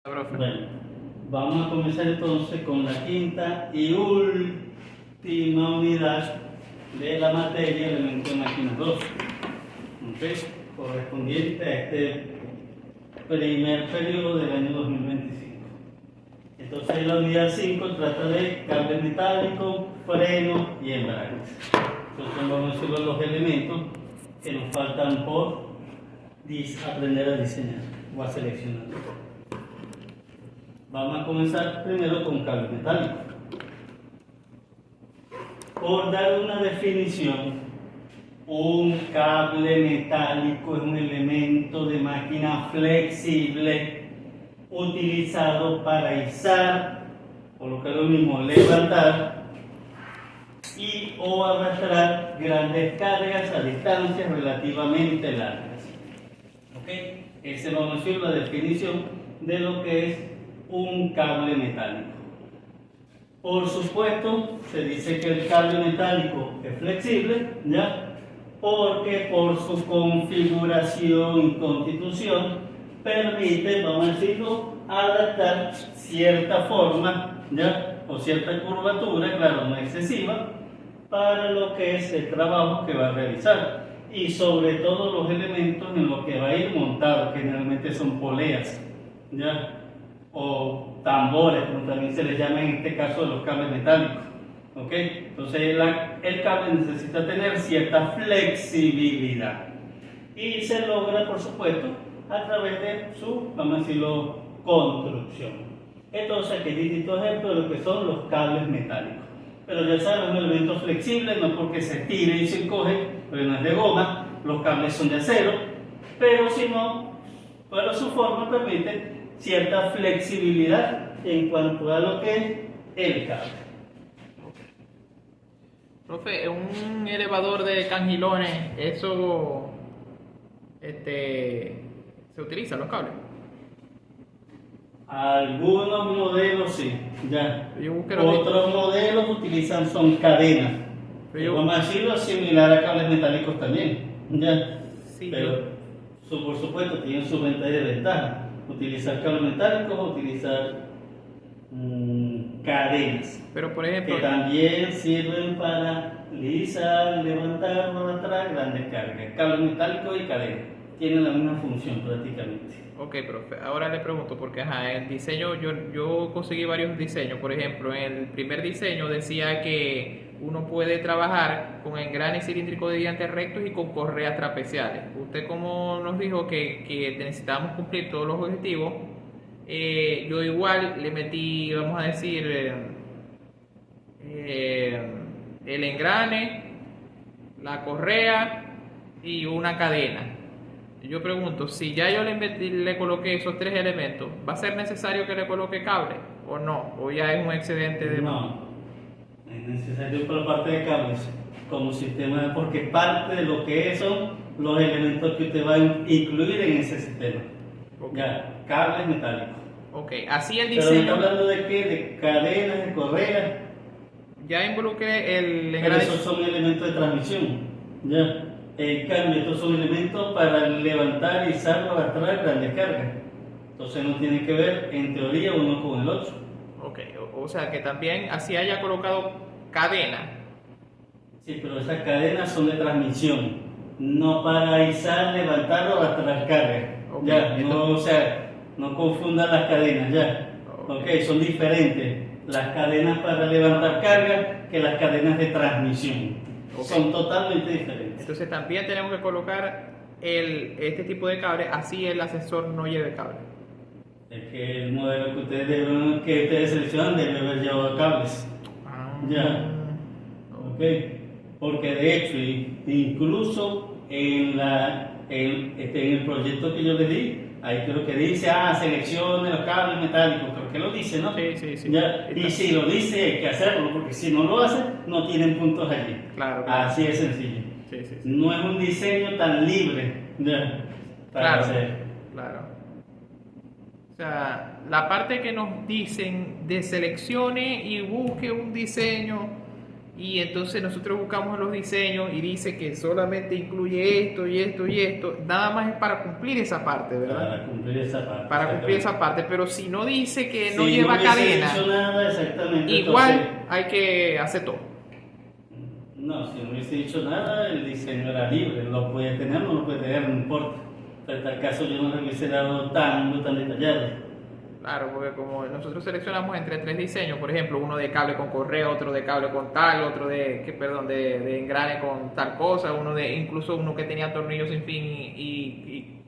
Profe. Bueno, vamos a comenzar entonces con la quinta y última unidad de la materia Elementos de Máquinas 2, ¿ok? Correspondiente a este primer periodo del año 2025. Entonces la unidad 5 trata de cables metálicos, frenos y embragues. Entonces vamos a decir los elementos que nos faltan por aprender a diseñar o a seleccionar. Vamos a comenzar primero con cable metálico. Por dar una definición, un cable metálico es un elemento de máquina flexible utilizado para izar, o lo que es lo mismo, levantar y o arrastrar grandes cargas a distancias relativamente largas. ¿Ok? Esa vamos a decir la definición de lo que es un cable metálico. Por supuesto, se dice que el cable metálico es flexible, ¿ya? Porque por su configuración y constitución permite, vamos a decirlo, adaptar cierta forma, ¿ya? O cierta curvatura, claro, no excesiva, para lo que es el trabajo que va a realizar. Y sobre todo los elementos en los que va a ir montado, que generalmente son poleas, ¿ya? O tambores, como también se les llama en este caso de los cables metálicos. ¿Ok? Entonces el cable necesita tener cierta flexibilidad y se logra, por supuesto, a través de su, vamos a decirlo, construcción. Entonces aquí hay distintos ejemplos de lo que son los cables metálicos. Pero ya saben, un elemento flexible, no porque se tire y se encoge, porque no es de goma, los cables son de acero, pero si no, pero su forma permite cierta flexibilidad en cuanto a lo que es el cable. Profe, un elevador de cangilones, eso se utiliza los cables. Algunos modelos sí, ya. Yo busqué Otros modelos utilizan son cadenas. Vamos a decirlo similar a cables metálicos también, ya. Sí, Pero por supuesto tienen sus ventajas y desventajas. Utilizar cables metálicos o utilizar cadenas. pero por ejemplo, Que también sirven para lisar, levantar o arrastrar grandes cargas. Cables metálicos y cadenas tienen la misma función prácticamente. ok, profe, ahora le pregunto porque el diseño, yo conseguí varios diseños. Por ejemplo, en el primer diseño decía que uno puede trabajar con engranes cilíndricos de diantes rectos y con correas trapeciales. Usted como nos dijo que necesitábamos cumplir todos los objetivos, yo igual le metí, vamos a decir, el engrane, la correa y una cadena. Yo pregunto, si ya yo le coloqué esos tres elementos, ¿va a ser necesario que le coloque cable o no? ¿O ya es un excedente de...? No, es necesario por la parte de cables como sistema, porque parte de lo que son los elementos que usted va a incluir en ese sistema. Okay. Ya, cables metálicos. Ok, así el Pero está diseño... hablando de qué, de cadenas, de correas. Ya involucré el Pero engrane... esos son elementos de transmisión. Ya. En cambio, estos son elementos para levantar, izar o arrastrar grandes cargas. Entonces no tiene que ver, en teoría, uno con el otro. Ok, o sea que también así haya colocado cadena. Sí, pero esas cadenas son de transmisión, no para izar, levantar o arrastrar cargas. Okay, Ya, entonces... no, o sea, no confundan las cadenas, ya. Okay. Ok, son diferentes las cadenas para levantar cargas que las cadenas de transmisión. Okay. Son totalmente diferentes. Entonces también tenemos que colocar este tipo de cable, así el ascensor no lleve cable. Es que el modelo que ustedes seleccionan debe haber llevado cables. Ya. Ok. Porque de hecho, incluso en el proyecto que yo les di, ahí creo que dice, seleccione los cables metálicos, creo que lo dice, ¿no? Sí. Ya. Y si lo dice, hay que hacerlo, porque si no lo hace, no tienen puntos allí. Claro. Así de sencillo. Sí. No es un diseño tan libre, ya, para hacer. Claro. O sea, la parte que nos dicen de seleccione y busque un diseño y entonces nosotros buscamos los diseños y dice que solamente incluye esto y esto y esto, nada más es para cumplir esa parte, ¿verdad? Para cumplir esa parte. Para cumplir esa parte, pero si no dice que no si lleva no hubiese cadena, dicho nada, exactamente, igual entonces, hay que hacer todo. no, si no hubiese dicho nada, el diseño era libre, lo puede tener, no lo puede tener, no importa. En tal caso yo no le hubiese dado tan detallado. Claro, porque como nosotros seleccionamos entre 3 diseños, por ejemplo, uno de cable con correa, otro de cable con tal, otro de engrane con tal cosa, incluso uno que tenía tornillos sin fin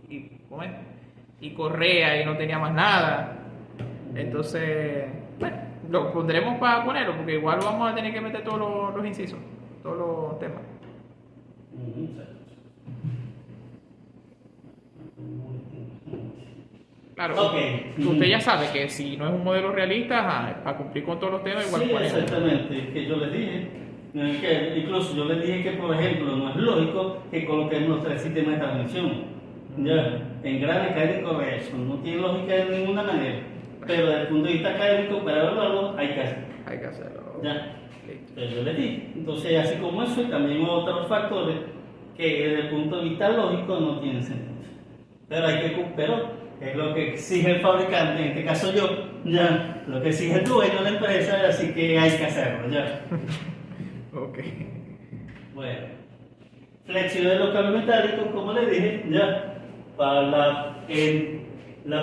¿cómo es? Y correa y no tenía más nada. Entonces, bueno, lo pondremos para ponerlo, porque igual vamos a tener que meter todos los incisos, todos los temas. Claro, Okay. Usted ya sabe que si no es un modelo realista, ajá, para cumplir con todos los temas, igual Sí, ponemos. exactamente, que yo les dije, que incluso yo les dije que, por ejemplo, no es lógico que coloquemos los 3 sistemas de transmisión. Ya, engrane, cadena y correa, eso no tiene lógica de ninguna manera. Pero desde el punto de vista académico, para evaluarlo, hay que hacerlo. Hay que hacerlo. Ya, Listo. pero yo les dije. Entonces, así como eso, y también otros factores que desde el punto de vista lógico no tienen sentido. Pero hay que pero es lo que exige el fabricante, en este caso yo, ya, lo que exige el dueño de la empresa, así que hay que hacerlo, ya. Ok. Bueno, flexión de los cables metálicos, como le dije, ya, para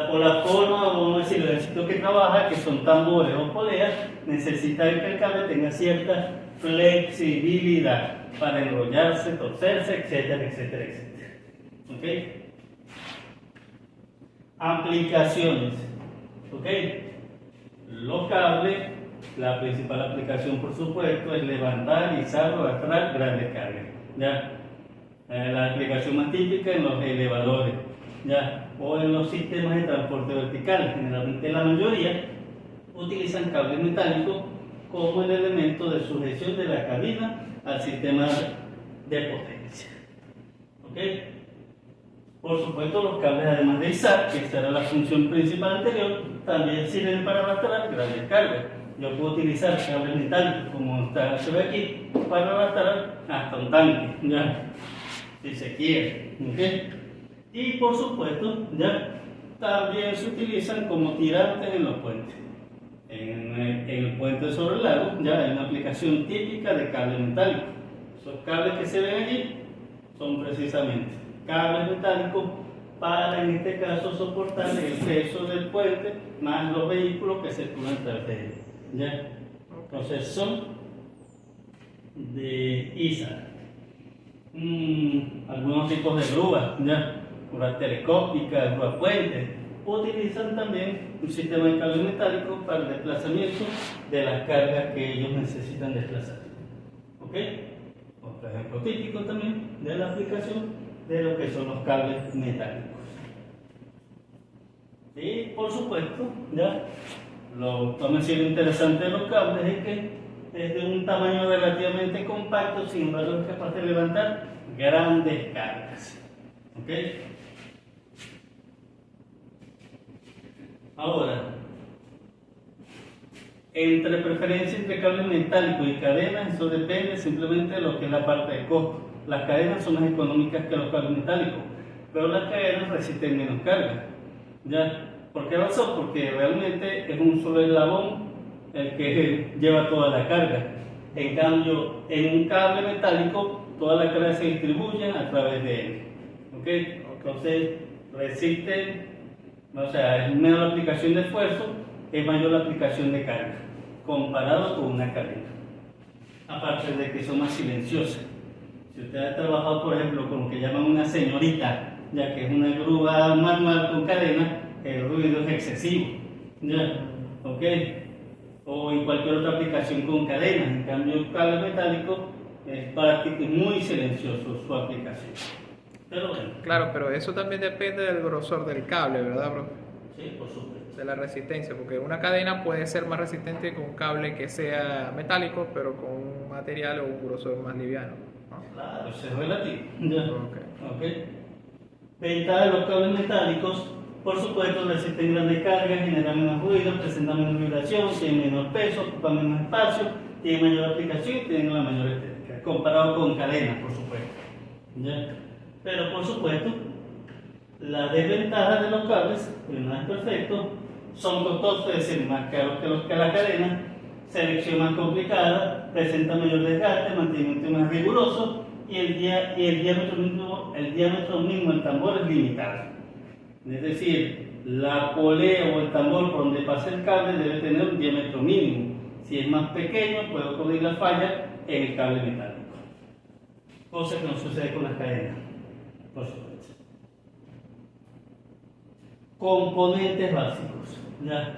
por la forma, vamos a decir, el sitio que trabaja, que son tambores o poleas, necesita que el cable tenga cierta flexibilidad para enrollarse, torcerse, etcétera, etcétera, etcétera. ¿Ok? Aplicaciones. ¿Ok? Los cables, la principal aplicación, por supuesto, es levantar, izar o arrastrar grandes cargas. ¿Ya? La aplicación más típica en los elevadores, ¿ya? O en los sistemas de transporte vertical. Generalmente la mayoría utilizan cables metálicos como el elemento de sujeción de la cabina al sistema de potencia. ¿Ok? Por supuesto, los cables, además de izar, que esta era la función principal anterior, también sirven para arrastrar grandes cargas. Yo puedo utilizar cables metálicos, como se ve aquí, para arrastrar hasta un tanque, ¿ya? Si se quiere. ¿Okay? Y por supuesto, ya también se utilizan como tirantes en los puentes. En el puente sobre el lago, ya hay una aplicación típica de cable metálico. Esos cables que se ven allí son precisamente cables metálicos para, en este caso, soportar el peso del puente más los vehículos que circulan a través de él. ¿Ya? Entonces son de ISA. Algunos tipos de grúas, ¿ya? Grúas telescópicas, grúas puentes, utilizan también un sistema de cables metálicos para el desplazamiento de las cargas que ellos necesitan desplazar. ¿Ok? Otro ejemplo típico también de la aplicación de lo que son los cables metálicos. Y por supuesto, ya, lo interesante de los cables es que es de un tamaño relativamente compacto, sin embargo es capaz de levantar grandes cargas. ¿Ok? Ahora, entre preferencia entre cables metálicos y cadenas, eso depende simplemente de lo que es la parte de costo. Las cadenas son más económicas que los cables metálicos, pero las cadenas resisten menos carga. ¿Ya? ¿Por qué razón? Porque realmente es un solo eslabón el que lleva toda la carga. En cambio, en un cable metálico, toda la carga se distribuye a través de él. ¿Ok? Entonces, resiste, o sea, es menor la aplicación de esfuerzo, es mayor la aplicación de carga, comparado con una cadena. Aparte de que son más silenciosas. Si usted ha trabajado, por ejemplo, con lo que llaman una señorita, ya que es una grúa manual con cadena, el ruido es excesivo, ¿ya? ¿Ok? O en cualquier otra aplicación con cadena. En cambio, el cable metálico es práctico y muy silencioso su aplicación. Pero bueno. Claro, pero eso también depende del grosor del cable, ¿verdad, bro? Sí, por supuesto. De la resistencia, porque una cadena puede ser más resistente con un cable que sea metálico, pero con un material o un grosor más liviano, ¿no? Claro, eso es relativo. ¿Ya? Okay. Ventaja de los cables metálicos, por supuesto, resisten grandes cargas, generan menos ruido, presentan menos vibración, tienen menor peso, ocupan menos espacio, tienen mayor aplicación y tienen la mayor estética, comparado con cadenas, por supuesto. ¿Ya? Pero por supuesto, las desventajas de los cables, que no es perfecto, son costosos, es decir, más caros que las cadenas, selección más complicada, presenta mayor desgaste, mantenimiento más riguroso y el diámetro mínimo del tambor es limitado. Es decir, la polea o el tambor por donde pasa el cable debe tener un diámetro mínimo. Si es más pequeño, puede ocurrir la falla en el cable metálico. Cosa que no sucede con las cadenas, por supuesto. Componentes básicos. ¿Ya?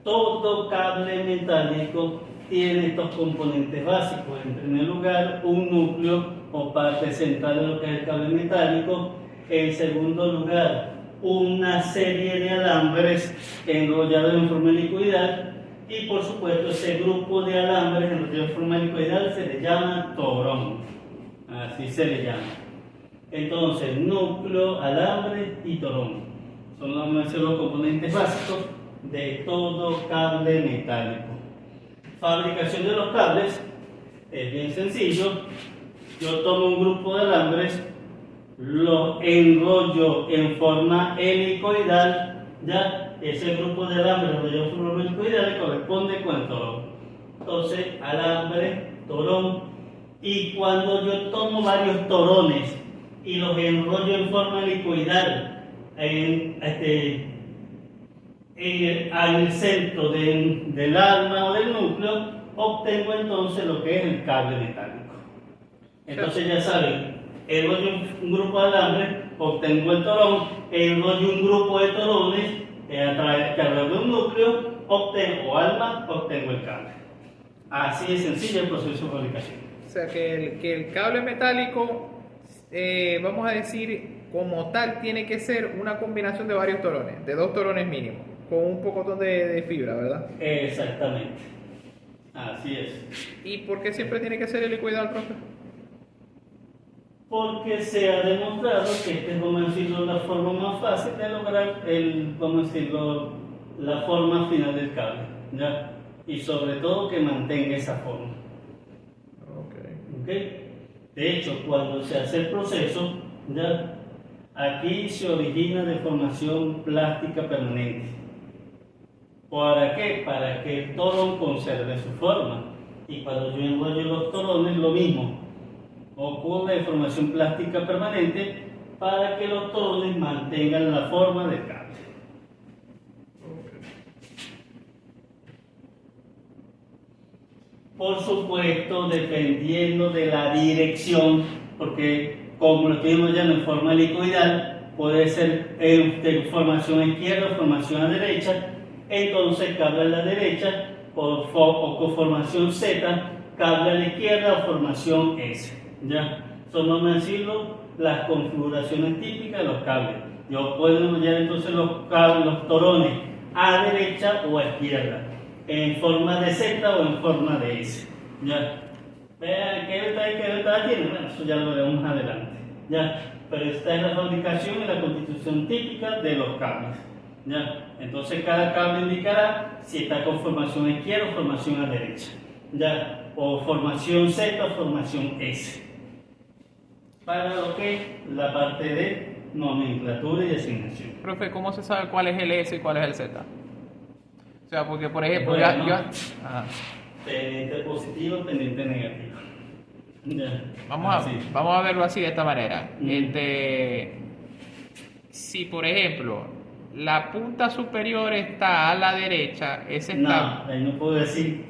Todo cable metálico tiene estos componentes básicos. En primer lugar, un núcleo o parte central de lo que es el cable metálico. En segundo lugar, una serie de alambres enrollados en forma helicoidal. Y por supuesto, ese grupo de alambres enrollados en forma helicoidal se le llama torón. Así se le llama. Entonces, núcleo, alambre y torón son los componentes básicos de todo cable metálico. Fabricación de los cables es bien sencillo. Yo tomo un grupo de alambres, lo enrollo en forma helicoidal, ya ese grupo de alambres enrollado en forma helicoidal corresponde con el torón. Entonces, alambre, torón, y cuando yo tomo varios torones y los enrollo en forma helicoidal al centro del alma o del núcleo, obtengo entonces lo que es el cable metálico. Entonces ya saben, enrollo un grupo de alambre, obtengo el torón, enrollo un grupo de torones a través de un núcleo, obtengo el cable. Así de sencillo el proceso de fabricación. O sea que el cable metálico, vamos a decir, como tal, tiene que ser una combinación de varios torones, de 2 torones mínimo, con un pocotón de fibra, ¿verdad? Exactamente. Así es. ¿Y por qué siempre tiene que ser helicoidal, profe? Porque se ha demostrado que esta es, vamos a decirlo, la forma más fácil de lograr la forma final del cable, ¿ya? Y sobre todo que mantenga esa forma. ¿Okay? De hecho, cuando se hace el proceso, ¿ya? Aquí se origina deformación plástica permanente. ¿Para qué? Para que el torón conserve su forma. Y cuando yo enrollo los torones, lo mismo. Ocurre deformación plástica permanente para que los torones mantengan la forma del cable. Por supuesto, dependiendo de la dirección, porque como lo estuvimos ya en forma helicoidal, puede ser de formación a izquierda o formación a derecha, entonces cable a la derecha o con formación Z, cable a la izquierda o formación S. ¿Ya? Son, vamos a decirlo, las configuraciones típicas de los cables. Yo puedo enrollar entonces los torones a derecha o a izquierda, en forma de Z o en forma de S. ¿Ya? Vean qué detalle tiene. Bueno, eso ya lo veremos más adelante. ¿Ya? Pero esta es la fabricación y la constitución típica de los cables. ¿Ya? Entonces cada cable indicará si está con formación a izquierda o formación a derecha. ¿Ya? O formación Z o formación S. Para lo que es la parte de nomenclatura y designación. Profe, ¿cómo se sabe cuál es el S y cuál es el Z? O sea, porque por ejemplo, bueno, pendiente positivo, pendiente negativo. Ya. Vamos a verlo así de esta manera. Si por ejemplo la punta superior está a la derecha, ese está... No, ahí no puedo decir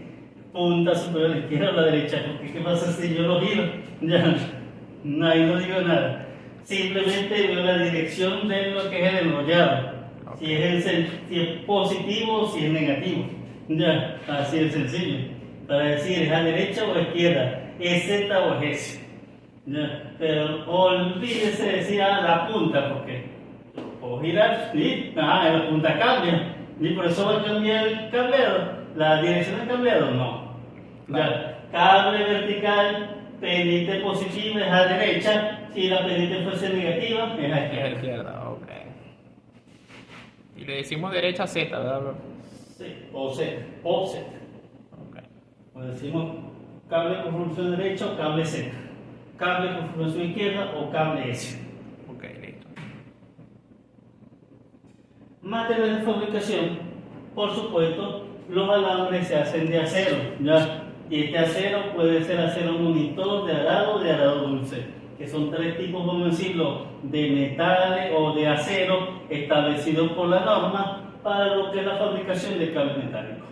punta superior a la izquierda o a la derecha, porque ¿qué pasa si yo lo giro? Ya, no, ahí no digo nada. Simplemente veo la dirección de lo que es el enrollado. Okay. Si es positivo o si es negativo. Ya, así de sencillo. Para decir es a derecha o a izquierda, es Z o es S. Ya, pero olvídese de decir la punta, porque puedo girar, sí, la punta cambia. Y por eso va a cambiar el cableado. La dirección del cableado no. Ya, cable vertical, pendiente positiva es a derecha. Si la pendiente fuese negativa, es a izquierda. Ok. Y le decimos derecha Z, ¿verdad? Sí, o Z. Okay. Pues decimos cable con formación derecha o cable Z, cable con formación izquierda o cable S. Ok, listo. Materiales de fabricación, por supuesto, los alambres se hacen de acero, ¿ya? Y este acero puede ser acero monitor, de arado dulce, que son tres tipos, vamos a decirlo, de metales o de acero establecidos por la norma para lo que es la fabricación de cables metálicos.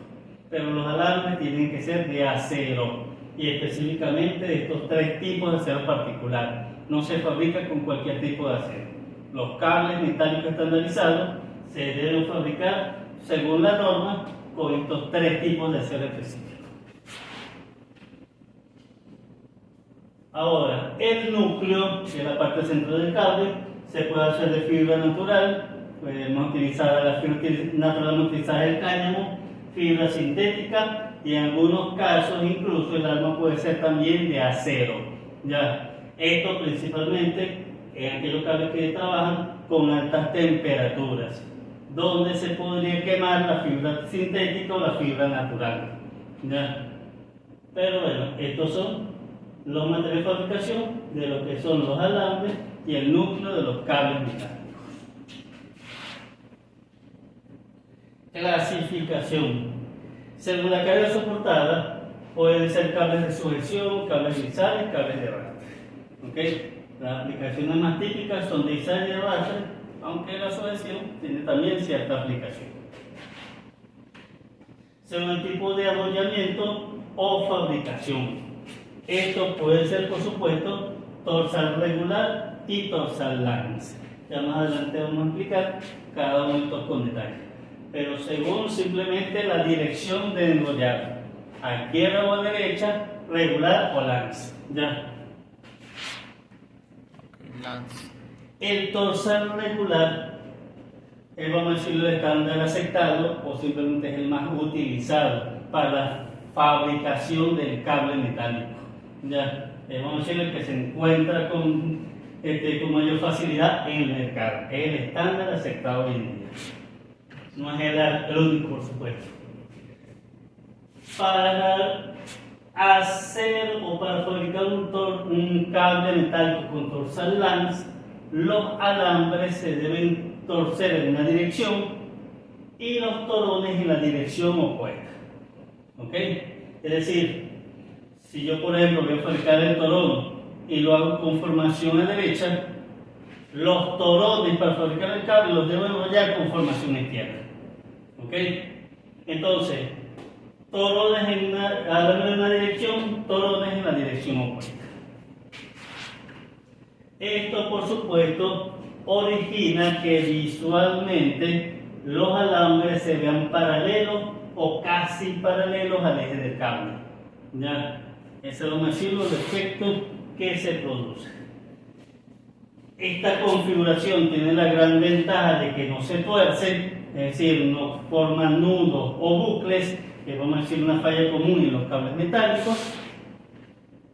Pero los alambres tienen que ser de acero y específicamente de estos tres tipos de acero particular. No se fabrica con cualquier tipo de acero. Los cables metálicos estandarizados se deben fabricar según la norma con estos tres tipos de acero específicos. Ahora, el núcleo, que es la parte central del cable, se puede hacer de fibra natural. Podemos utilizar la fibra natural, utilizar el cáñamo, fibra sintética y en algunos casos incluso el arma puede ser también de acero. ¿Ya? Esto principalmente en aquellos cables que trabajan con altas temperaturas, donde se podría quemar la fibra sintética o la fibra natural. ¿Ya? Pero bueno, estos son los materiales de fabricación de lo que son los alambres y el núcleo de los cables metálicos. Clasificación. Según la carga soportada, pueden ser cables de sujeción, cables de izar y cables de arrastre. ¿Okay? Las aplicaciones más típicas son de izar y de arrastre, aunque la sujeción tiene también cierta aplicación. Según el tipo de arrollamiento o fabricación. Esto puede ser, por supuesto, torsal regular y torsal lance. Ya más adelante vamos a explicar cada uno de estos con detalle. Pero según simplemente la dirección de enrollado, a izquierda o a derecha, regular o lance. ¿Ya? Lance. El torsal regular es, vamos a decirlo, el estándar aceptado o simplemente es el más utilizado para la fabricación del cable metálico. Ya, vamos a decirlo, el que se encuentra con mayor facilidad en el mercado. Es el estándar aceptado hoy en día. No es el único, por supuesto. Para hacer o para fabricar un cable metálico con torsal lance, los alambres se deben torcer en una dirección y los torones en la dirección opuesta. ¿Ok? Es decir, si yo, por ejemplo, voy a fabricar el torón y lo hago con formación a derecha, los torones para fabricar el cable los debo enrollar con formación a izquierda. ¿Ok? Entonces, torones en una dirección, torones en la dirección opuesta. Esto, por supuesto, origina que visualmente los alambres se vean paralelos o casi paralelos al eje del cable. ¿Ya? Ese es el efecto que se produce. Esta configuración tiene la gran ventaja de que no se tuercen, es decir, no forman nudos o bucles, que vamos a decir una falla común en los cables metálicos,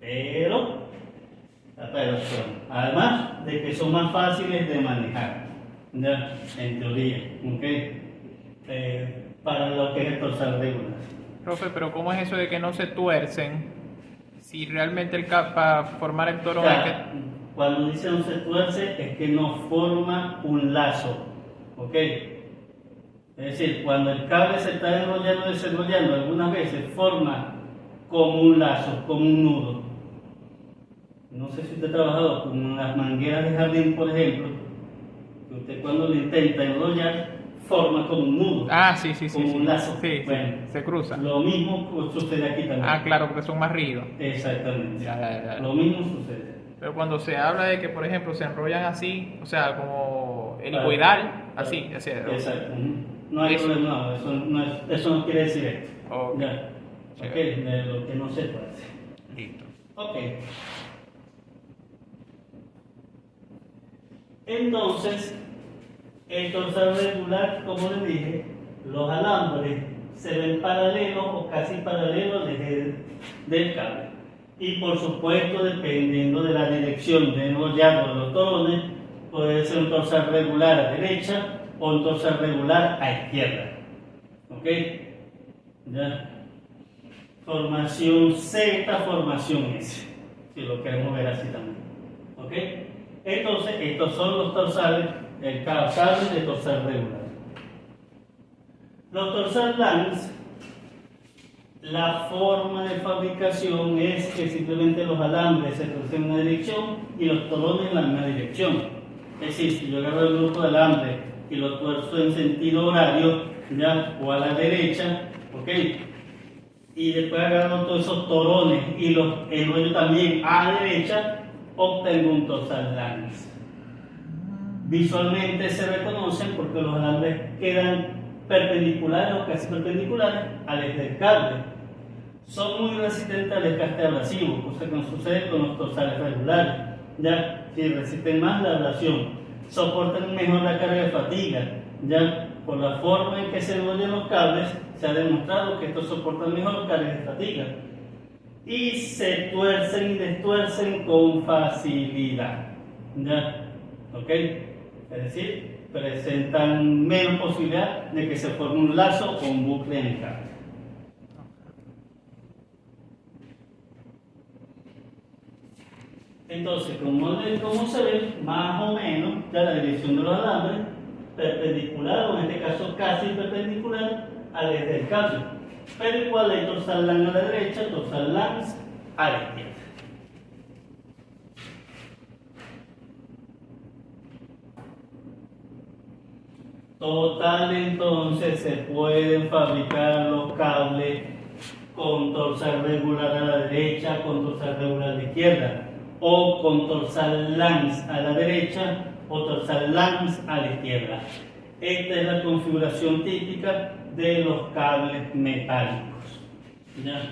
pero además de que son más fáciles de manejar, ¿ya? En teoría, ¿okay? Para lo que es el torsal regular. Profe, pero ¿cómo es eso de que no se tuercen? Si realmente para formar el torón hay que... Cuando dice no se tuerce es que no forma un lazo, ¿ok? Es decir, cuando el cable se está enrollando y desenrollando, algunas veces forma como un lazo, como un nudo. No sé si usted ha trabajado con las mangueras de jardín, por ejemplo, que usted cuando lo intenta enrollar, forma como un nudo. Ah, sí, como un lazo. Sí, bueno, se cruza. Lo mismo sucede aquí también. Ah, claro, porque son más rígidos. Exactamente. Ya. Lo mismo sucede. Pero cuando se habla de que, por ejemplo, se enrollan así, o sea, como helicoidal, así. Exacto. No hay problema, eso no quiere decir esto. Okay. Ya. Ok, de lo que no se puede hacer. Listo. Ok. Entonces, el torsal regular, como les dije, los alambres se ven paralelos o casi paralelos del cable. Y por supuesto, dependiendo de la dirección de enrollado de los torones, puede ser un torsal regular a derecha o un torsal regular a izquierda. ¿Ok? ¿Ya? formación Z, formación S, si lo queremos ver así también. ¿Ok? Entonces, estos son los torsales, el cable de torsal regular. Los torsal lance, la forma de fabricación es que simplemente los alambres se torcen en una dirección y los torones en la misma dirección. Es decir, si yo agarro el grupo de alambre y lo tuerzo en sentido horario, ya, o a la derecha, ¿ok? Y después agarro todos esos torones y los enrollo también a la derecha, obtengo un torsal lance. Visualmente se reconocen porque los alambres quedan perpendiculares o casi perpendiculares al eje del cable. Son muy resistentes al desgaste abrasivo, cosa que no sucede con los torsales regulares. Ya, si resisten más la abrasión, soportan mejor la carga de fatiga. Ya, por la forma en que se enrollan los cables, se ha demostrado que estos soportan mejor cargas de fatiga. Y se tuercen y destuercen con facilidad. Ya, ¿ok? Es decir, presentan menos posibilidad de que se forme un lazo o un bucle en el cable. Entonces, como se ve, más o menos, ya la dirección de los alambres, perpendicular, o en este caso casi perpendicular, al eje del cable. Pero igual hay torsal lance a la derecha, torsal lance a la izquierda. Total, entonces se pueden fabricar los cables con torsal regular a la derecha, con torsal regular a la izquierda, o con torsal lance a la derecha o torsal lance a la izquierda. Esta es la configuración típica de los cables metálicos. ¿Ya?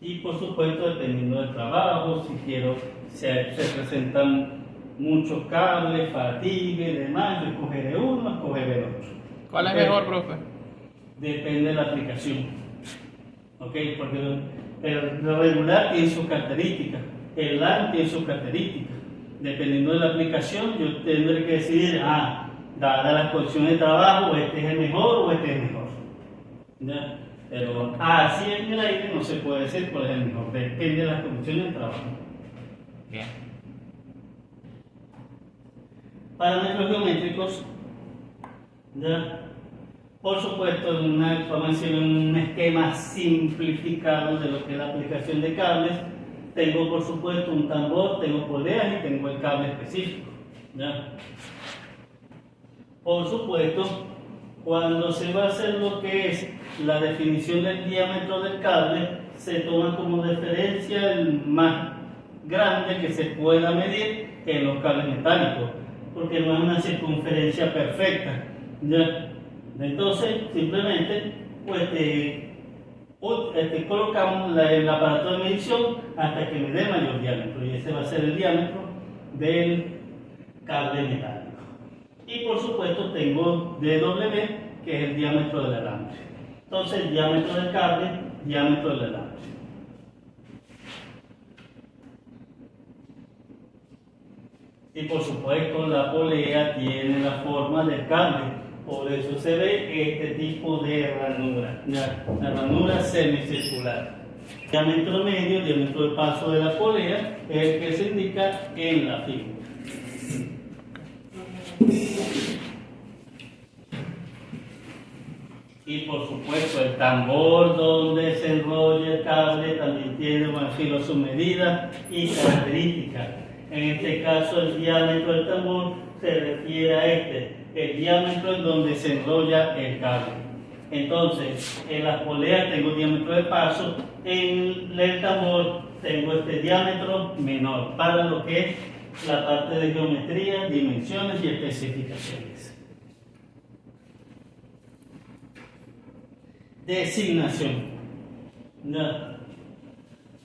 Y por supuesto, dependiendo del trabajo, si quiero, se presentan muchos cables, fatiga y demás, yo escogeré uno, escogeré otro. ¿Cuál es mejor, profe? Depende de la aplicación. ¿Ok? Porque el regular tiene sus características, el LAN tiene sus características. Dependiendo de la aplicación, yo tendré que decidir, dadas las condiciones de trabajo, este es el mejor o este es el mejor. ¿Ya? Pero así en el aire no se puede decir cuál es el mejor, depende de las condiciones de trabajo. Bien. Parámetros geométricos, ¿ya? Por supuesto, vamos a decir, un esquema simplificado de lo que es la aplicación de cables. Tengo, por supuesto, un tambor, tengo poleas y tengo el cable específico. ¿Ya? Por supuesto, cuando se va a hacer lo que es la definición del diámetro del cable, se toma como referencia el más grande que se pueda medir en los cables metálicos, porque no es una circunferencia perfecta. ¿Ya? Entonces, simplemente, pues colocamos el aparato de medición hasta que me dé mayor diámetro, y ese va a ser el diámetro del cable metálico. Y por supuesto tengo DW, que es el diámetro del alambre. Entonces, el diámetro del cable, diámetro del alambre. Y por supuesto, la polea tiene la forma del cable. Por eso se ve este tipo de ranura, la ranura semicircular. Diámetro medio, diámetro de paso de la polea, es el que se indica en la figura. Y por supuesto, el tambor donde se enrolla el cable también tiene, vamos a decirlo, su medida y características. En este caso, el diámetro del tambor se refiere a el diámetro en donde se enrolla el cable. Entonces, en las poleas tengo diámetro de paso, en el tambor tengo este diámetro menor para lo que es la parte de geometría, dimensiones y especificaciones. Designación. ¿Ya?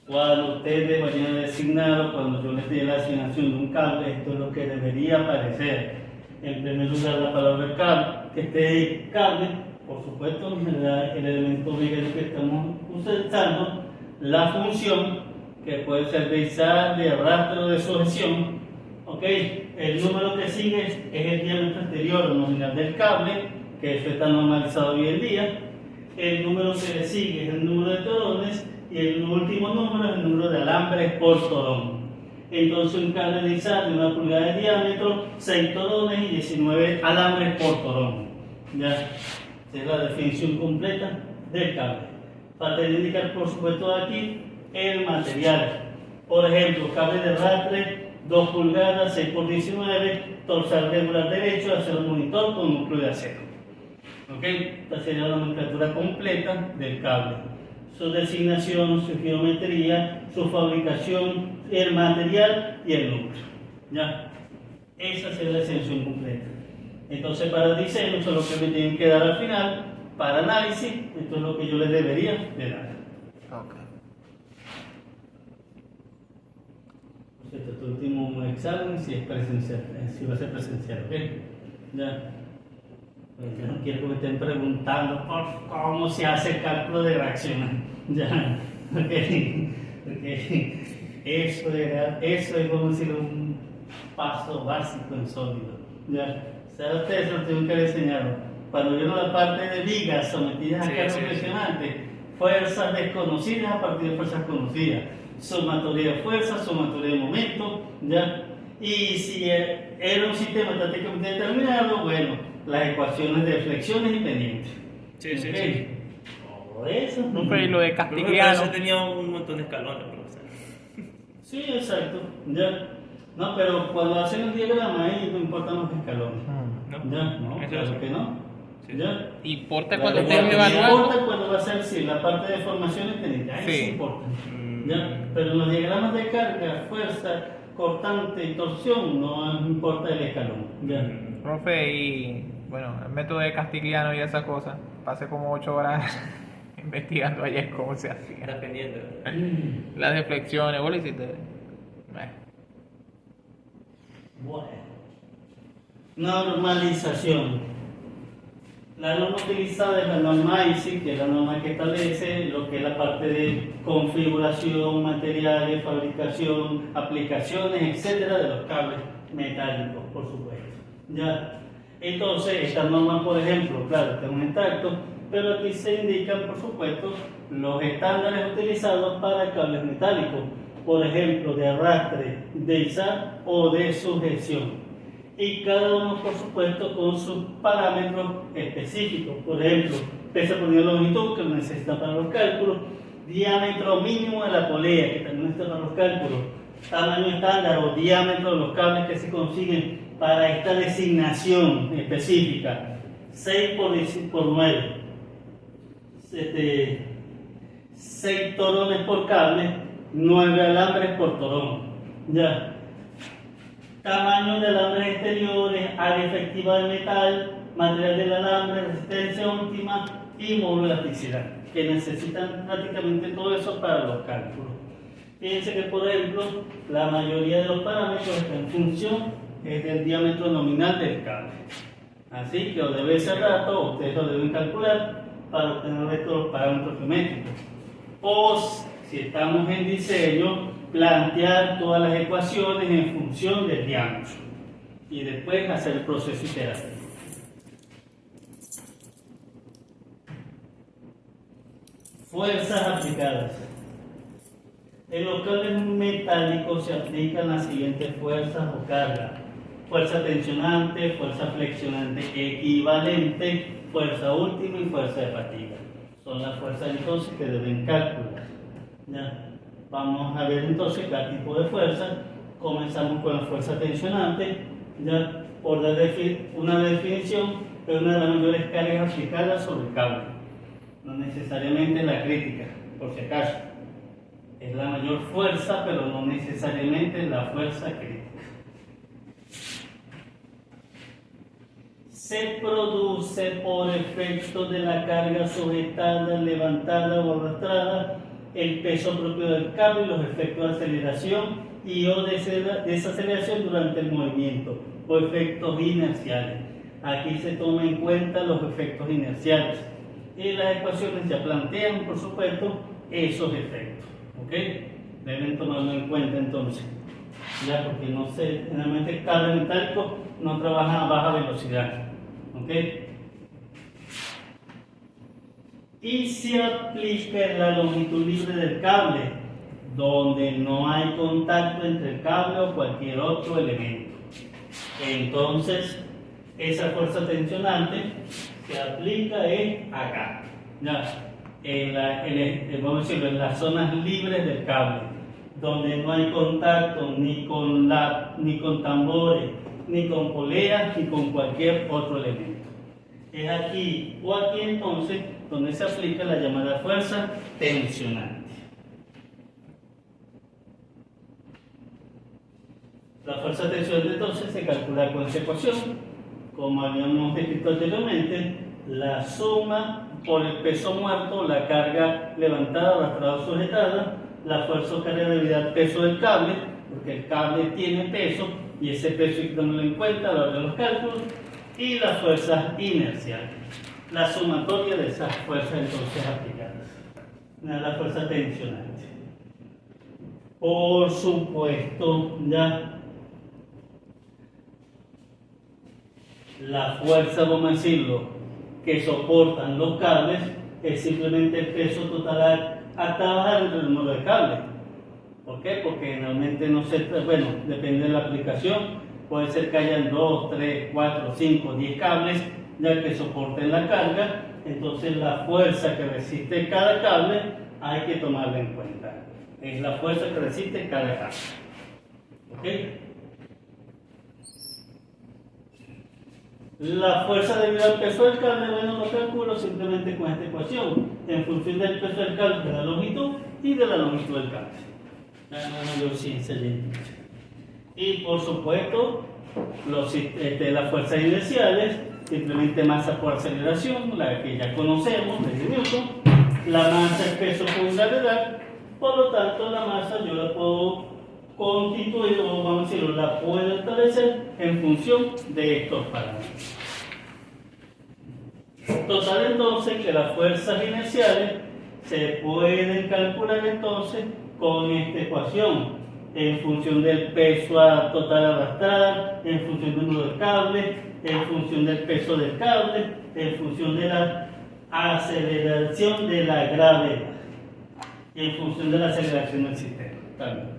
Cuando ustedes vayan a designarlo, cuando yo les dé la asignación de un cable, esto es lo que debería aparecer. En primer lugar, la palabra cable, que esté cable, por supuesto, el elemento que estamos usando, la función, que puede ser de izar, de arrastre o de sujeción. ¿Ok? El número que sigue es el diámetro exterior o nominal del cable, que eso está normalizado hoy en día. el número que le sigue es el número de torones y el último número es el número de alambres por torón. Entonces un cable de izar de 1 pulgada de diámetro, 6 torones y 19 alambres por torón. Ya, esa es la definición completa del cable. Falta indicar, por supuesto, aquí el material. Por ejemplo, cable de arrastre 2 pulgadas, 6 por 19, torsal regular derecho, acero monitor con núcleo de acero. ¿Ok? Esta sería la nomenclatura completa del cable. Su designación, su geometría, su fabricación, el material y el núcleo. ¿Ya? Esa sería la extensión completa. Entonces, para el diseño, eso es lo que me tienen que dar al final. Para análisis, esto es lo que yo les debería de dar. Ok. Este último examen, si es presencial, si va a ser presencial, ¿ok? Ya. Pues yo no quiero que me estén preguntando por cómo se hace el cálculo de reacción. Ya, porque eso es como decir un paso básico en sólido. Ya, o sea, ustedes se lo tienen que haber enseñado. Cuando vieron la parte de vigas sometidas a carga presionante, fuerzas desconocidas a partir de fuerzas conocidas, sumatoria de fuerzas, sumatoria de momento, ¿ya? Y si era un sistema estáticamente determinado, bueno, las ecuaciones de flexiones y pendientes. Sí, sí, ¿Okay? sí. Todo eso. Y lo de Pero Castigliano. eso tenía un montón de escalones, profesor. Sí, exacto. ¿Ya? No, pero cuando hacen el diagrama ahí no importan los escalones. ¿No? ¿Ya? No, Eso claro sí. que no. Sí. ¿Ya? Importa La cuando verdad, estés no evaluando. importa cuando va a ser, sí, la parte de formación y pendiente, ahí Sí. sí importa. ¿Ya? Pero en los diagramas de carga, fuerza, cortante y torsión no importa el escalón. ¿Ya? Profe, y bueno, el método de Castigliano y esas cosas. Pasé como 8 horas investigando ayer cómo se hacía. Estás pendiente. Las deflexiones, vos lo hiciste. Bueno. Normalización. La norma utilizada es la norma ISI, que es la norma que establece lo que es la parte de configuración, materiales, fabricación, aplicaciones, etcétera, de los cables metálicos, por supuesto. ¿Ya? Entonces, esta norma, por ejemplo, claro, está en un extracto, pero aquí se indican, por supuesto, los estándares utilizados para cables metálicos, por ejemplo, de arrastre, de izar o de sujeción. Y cada uno, por supuesto, con sus parámetros específicos. Por ejemplo, peso por unidad de longitud, que lo necesita para los cálculos, diámetro mínimo de la polea, que también necesita para los cálculos, tamaño estándar o diámetro de los cables que se consiguen para esta designación específica, 6 por 9, 6 torones por cable, 9 alambres por torón. Ya. Tamaño de alambres exteriores, área efectiva del metal, material del alambre, resistencia última y módulo de elasticidad, que necesitan prácticamente todo eso para los cálculos. Fíjense que, por ejemplo, la mayoría de los parámetros están en función del diámetro nominal del cable. Así que o debe ser dato, ustedes lo deben calcular para obtener estos parámetros geométricos. O si estamos en diseño, plantear todas las ecuaciones en función del diámetro y después hacer el proceso iterativo. Fuerzas aplicadas. En los cables metálicos se aplican las siguientes fuerzas o cargas: fuerza tensionante, fuerza flexionante equivalente, fuerza última y fuerza de fatiga. Son las fuerzas entonces que deben calcular. ¿Ya? Vamos a ver entonces cada tipo de fuerza. Comenzamos con la fuerza tensionante. Ya, por dar una definición, es una de las mayores cargas aplicadas sobre el cable. No necesariamente la crítica, por si acaso. Es la mayor fuerza, pero no necesariamente la fuerza crítica. Se produce por efecto de la carga sujetada, levantada o arrastrada, el peso propio del cable y los efectos de aceleración y o desaceleración durante el movimiento o efectos inerciales. Aquí se toman en cuenta los efectos inerciales y las ecuaciones ya plantean, por supuesto, esos efectos. ¿Ok? Deben tomarlo en cuenta entonces, ya, porque no sé, generalmente el cable metálico no trabaja a baja velocidad. ¿Ok? y se aplica en la longitud libre del cable, donde no hay contacto entre el cable o cualquier otro elemento. Entonces, esa fuerza tensionante se aplica acá, ya, vamos a decirlo, en las zonas libres del cable, donde no hay contacto ni con tambores, ni con poleas, ni con cualquier otro elemento. Es aquí o aquí entonces donde se aplica la llamada fuerza tensionante. La fuerza tensionante entonces se calcula con esta ecuación. Como habíamos descrito anteriormente, la suma por el peso muerto, la carga levantada, arrastrada o sujetada, la fuerza o carga debido al peso del cable, porque el cable tiene peso y ese peso hay que tomarlo en cuenta a la hora de los cálculos, y las fuerzas inerciales, la sumatoria de esas fuerzas entonces aplicadas, la fuerza tensionante. Por supuesto, ya la fuerza, vamos a decirlo, que soportan los cables es simplemente el peso total a trabajar entre el número de cables. ¿Por qué? Porque generalmente no se, bueno, depende de la aplicación, puede ser que hayan 2, 3, 4, 5, 10 cables ya que soporten la carga, entonces la fuerza que resiste cada cable hay que tomarla en cuenta. Es la fuerza que resiste cada cable. ¿Ok? La fuerza debido al peso del cable, bueno, lo calculo simplemente con esta ecuación, en función del peso del cable, de la longitud y de la longitud del cable. No hay mayor ciencia allí. Y por supuesto, las fuerzas inerciales, simplemente masa por aceleración, la que ya conocemos desde Newton. La masa es peso por gravedad, por lo tanto la masa yo la puedo constituir, o vamos a decirlo, la puedo establecer en función de estos parámetros. Total entonces que las fuerzas inerciales se pueden calcular entonces con esta ecuación, en función del peso total a arrastrar, en función del número de cables, en función del peso del cable, en función de la aceleración de la gravedad y en función de la aceleración del sistema también.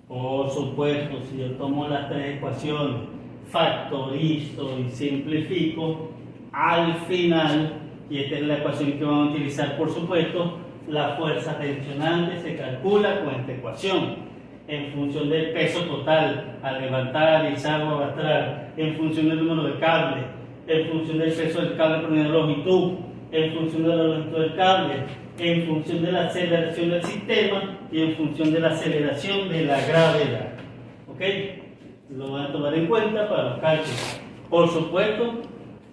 Por supuesto, si yo tomo las tres ecuaciones, factorizo y simplifico, al final, y esta es la ecuación que vamos a utilizar por supuesto, la fuerza tensionante se calcula con esta ecuación en función del peso total a levantar, izar o arrastrar, en función del número de cables, en función del peso del cable por unidad de longitud, en función de la longitud del cable, en función de la aceleración del sistema y en función de la aceleración de la gravedad. ¿Ok? Lo van a tomar en cuenta para los cálculos. Por supuesto,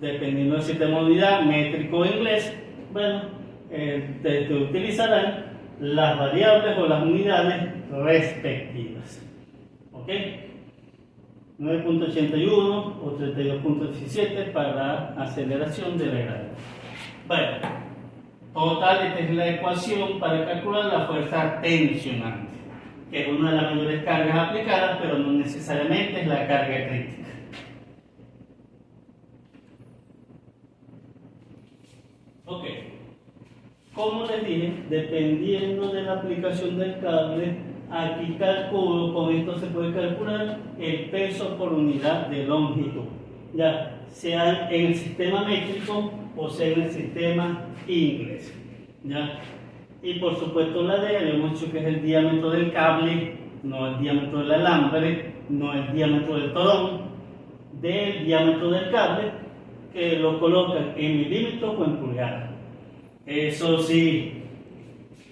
dependiendo del sistema de unidad, métrico o inglés, bueno, te utilizarán las variables o las unidades respectivas. ¿Ok? 9.81 o 32.17 para la aceleración de la gravedad. Bueno, total, esta es la ecuación para calcular la fuerza tensionante, que es una de las mayores cargas aplicadas, pero no necesariamente es la carga crítica. Ok. Como les dije, dependiendo de la aplicación del cable, aquí calculo, con esto se puede calcular el peso por unidad de longitud, ya sea en el sistema métrico o sea en el sistema inglés, ya. Y por supuesto la D, habíamos dicho que es el diámetro del cable, no el diámetro del alambre, no el diámetro del torón, del diámetro del cable, que lo colocan en milímetros o en pulgadas. Eso sí,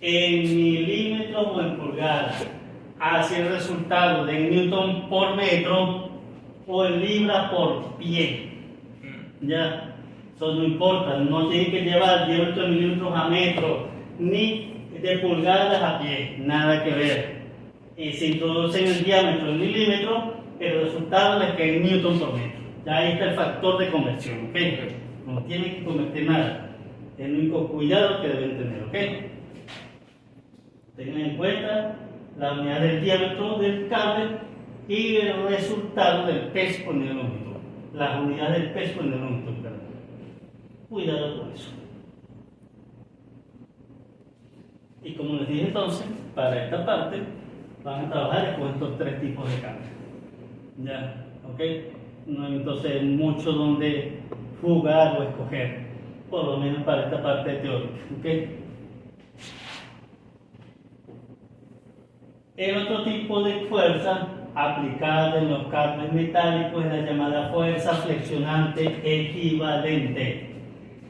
en milímetros o en pulgadas, hacia el resultado de newton por metro o en libras por pie. Ya, eso no importa, no tiene que llevar diámetro de milímetros a metro, ni de pulgadas a pie, nada que ver. Y si introducen el diámetro en milímetros, el resultado les queda en newton por metro. Ya ahí está el factor de conversión, ¿ok? No tienen que convertir nada. Es el único cuidado que deben tener, ¿ok? Tengan en cuenta la unidad del diámetro del cable y el resultado del peso por unidad de longitud. las unidades del peso en el momento del calor. Cuidado con eso. Y como les dije entonces, para esta parte van a trabajar con estos tres tipos de carga. Ya, ¿ok? No hay entonces mucho donde jugar o escoger, por lo menos para esta parte teórica, ¿ok? El otro tipo de fuerza aplicada en los cables metálicos es la llamada fuerza flexionante equivalente.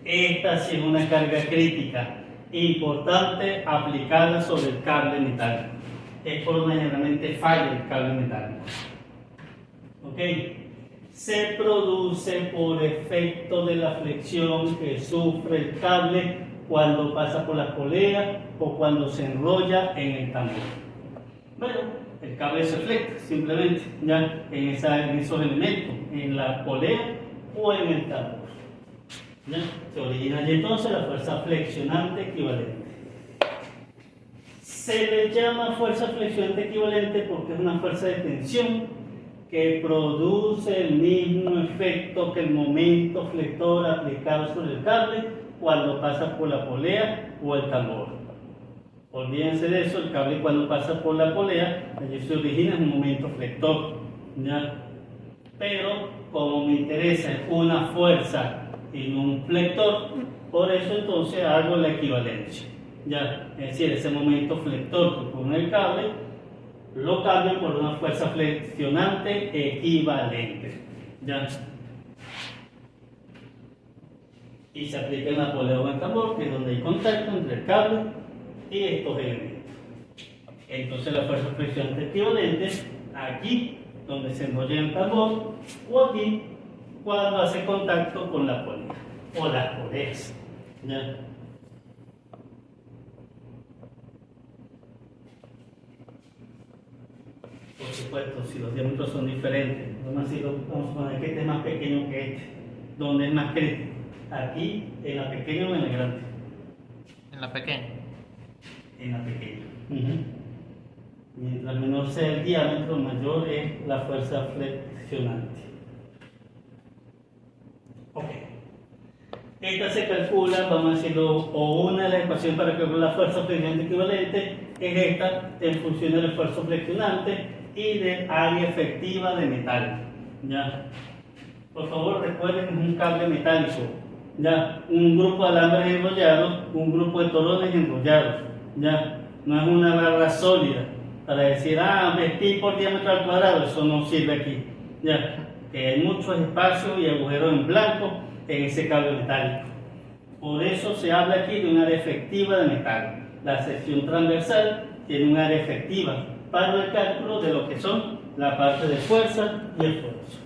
Esta sí es una carga crítica importante aplicada sobre el cable metálico. Es por donde generalmente falla el cable metálico. ¿Ok? Se produce por efecto de la flexión que sufre el cable cuando pasa por la polea o cuando se enrolla en el tambor. Bueno, el cable se flexa simplemente ya en esos elementos, en la polea o en el tambor. ¿Ya? Se origina allí entonces la fuerza flexionante equivalente. Se le llama fuerza flexionante equivalente porque es una fuerza de tensión que produce el mismo efecto que el momento flector aplicado sobre el cable cuando pasa por la polea o el tambor. Olvídense de eso, el cable cuando pasa por la polea, allí se origina un momento flector. ¿Ya? Pero como me interesa una fuerza y no un flector, por eso entonces hago la equivalencia. ¿Ya? Es decir, ese momento flector que pone el cable lo cambio por una fuerza flexionante equivalente. ¿Ya? Y se aplica en la polea o en el tambor, que es donde hay contacto entre el cable y estos elementos. Entonces la fuerza flexionante equivalente aquí, donde se enrolla el tambor, o aquí, cuando hace contacto con la polea o las poleas. ¿Ya? Por supuesto, si los diámetros son diferentes, vamos a poner que este es más pequeño que este, donde es más crítico, aquí, en la pequeña o en la grande. En la pequeña. En la pequeña. Mientras menor sea el diámetro, mayor es la fuerza flexionante. Ok. Esta se calcula, vamos a decirlo, o una de las ecuaciones para calcular la fuerza flexionante equivalente es esta, en función del esfuerzo flexionante y del área efectiva de metal. ¿Ya? Por favor, recuerden un cable metálico. ¿Ya? Un grupo de alambres enrollados, un grupo de torones enrollados. ¿Ya? No es una barra sólida para decir, metí por diámetro al cuadrado, eso no sirve aquí. ¿Ya? Que hay muchos espacios y agujeros en blanco en ese cable metálico. Por eso se habla aquí de un área efectiva de metal. La sección transversal tiene un área efectiva para el cálculo de lo que son la parte de fuerza y esfuerzo.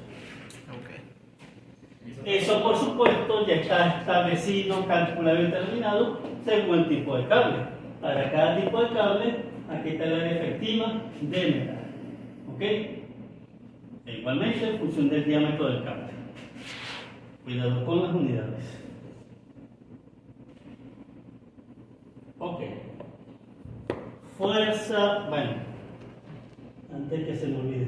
Eso, por supuesto, ya está establecido, calculado y determinado según el tipo de cable. Para cada tipo de cable, aquí está el área efectiva de metal. ¿Ok? E igualmente, en función del diámetro del cable. Cuidado con las unidades. Ok. Fuerza, bueno, antes que se me olvide.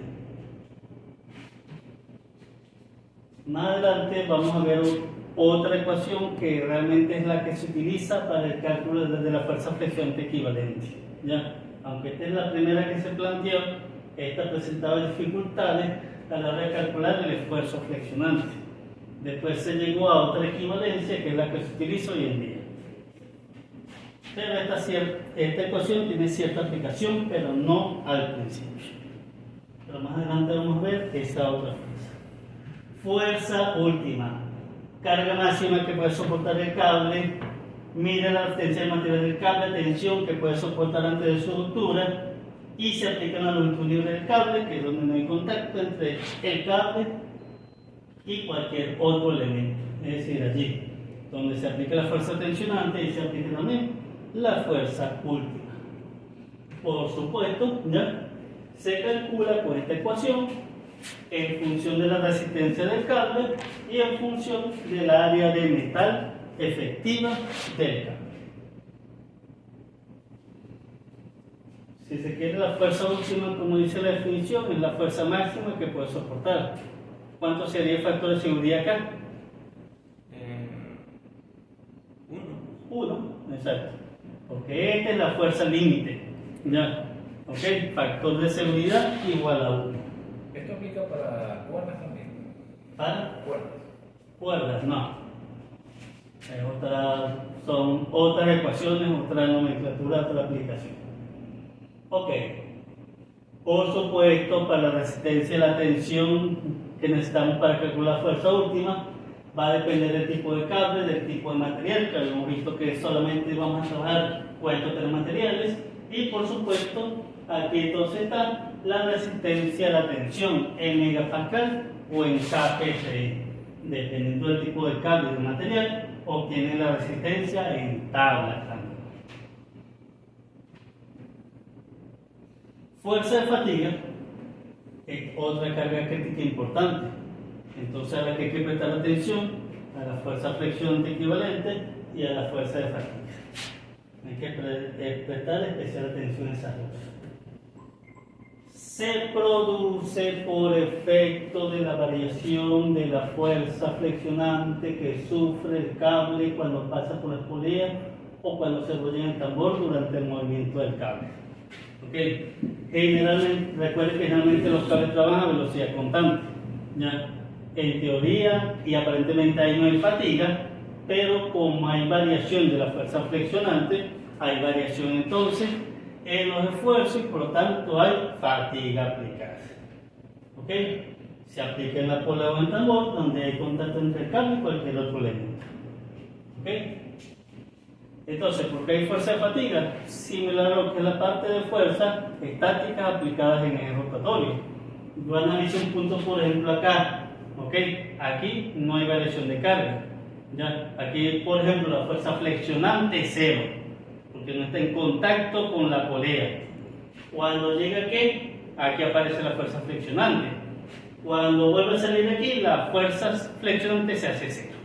Más adelante vamos a ver otra ecuación que realmente es la que se utiliza para el cálculo de la fuerza flexionante equivalente. ¿Ya? Aunque esta es la primera que se planteó, esta presentaba dificultades a la hora de calcular el esfuerzo flexionante. Después se llegó a otra equivalencia que es la que se utiliza hoy en día. Pero esta ecuación tiene cierta aplicación, pero no al principio. Pero más adelante vamos a ver esa otra fuerza. Fuerza última. Carga máxima que puede soportar el cable. Mide la resistencia del material del cable, tensión que puede soportar antes de su ruptura. Y se aplica en la longitud libre del cable, que es donde no hay contacto entre el cable y cualquier otro elemento. Es decir, allí donde se aplica la fuerza tensionante y se aplica también la fuerza última. Por supuesto, ¿ya? Se calcula con esta ecuación en función de la resistencia del cable y en función del área de metal efectiva del cable. Si se quiere, la fuerza última, como dice la definición, es la fuerza máxima que puede soportar. ¿Cuánto sería el factor de seguridad acá? 1. 1, exacto. Porque esta es la fuerza límite. ¿Ya? ¿Ok? Factor de seguridad igual a 1. ¿Esto aplica para cuerdas también? ¿Para? Cuerdas. Cuerdas, no. Son otras ecuaciones, otra nomenclatura, otra aplicación. Ok. Por supuesto, para la resistencia y la tensión que necesitamos para calcular fuerza última, va a depender del tipo de cable, del tipo de material, que habíamos visto que solamente vamos a trabajar con estos tres materiales. Y por supuesto, aquí entonces está la resistencia a la tensión en megapascal o en kPSI. Dependiendo del tipo de cable y del material, obtiene la resistencia en tablas también. Fuerza de fatiga es otra carga crítica importante. Entonces a la que hay que prestar atención a la fuerza flexionante equivalente y a la fuerza de fatiga. Hay que prestar especial atención a esas dos. Se produce por efecto de la variación de la fuerza flexionante que sufre el cable cuando pasa por la espolea o cuando se enrolla en el tambor durante el movimiento del cable. ¿Okay? Generalmente, recuerden que generalmente los cables trabajan a velocidad constante. ¿Ya? En teoría, y aparentemente ahí no hay fatiga, pero como hay variación de la fuerza flexionante, hay variación entonces en los esfuerzos y por lo tanto hay fatiga aplicada. ¿Ok? Se aplica en la polea o en el tambor donde hay contacto entre el cable y cualquier otro elemento. ¿Ok? Entonces, ¿por qué hay fuerza de fatiga? Similar a lo que es la parte de fuerza estáticas aplicadas en eje rotatorio. Yo analizo un punto, por ejemplo, acá. ¿Ok? Aquí no hay variación de carga. ¿Ya? Aquí, por ejemplo, la fuerza flexionante es 0, porque no está en contacto con la polea. Cuando llega aquí, aquí aparece la fuerza flexionante. Cuando vuelve a salir de aquí, la fuerza flexionante se hace 0.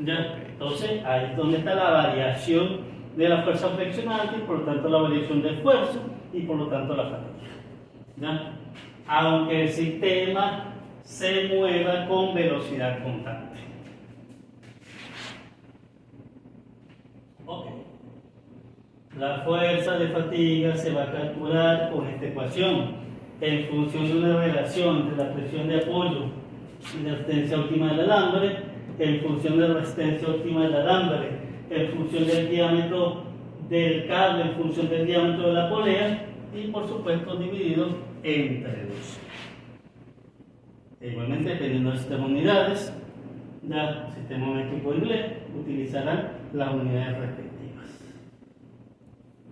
¿Ya? Entonces, ahí es donde está la variación de la fuerza flexionante y por lo tanto la variación de esfuerzo y por lo tanto la fatiga. ¿Ya? Aunque el sistema se mueva con velocidad constante. Ok. La fuerza de fatiga se va a calcular con esta ecuación en función de una relación entre la presión de apoyo y la resistencia última del alambre, en función de la resistencia última del alambre, en función del diámetro del cable, en función del diámetro de la polea y por supuesto dividido entre 2. Igualmente, dependiendo del sistema de unidades, ya el sistema métrico inglés utilizará las unidades respectivas.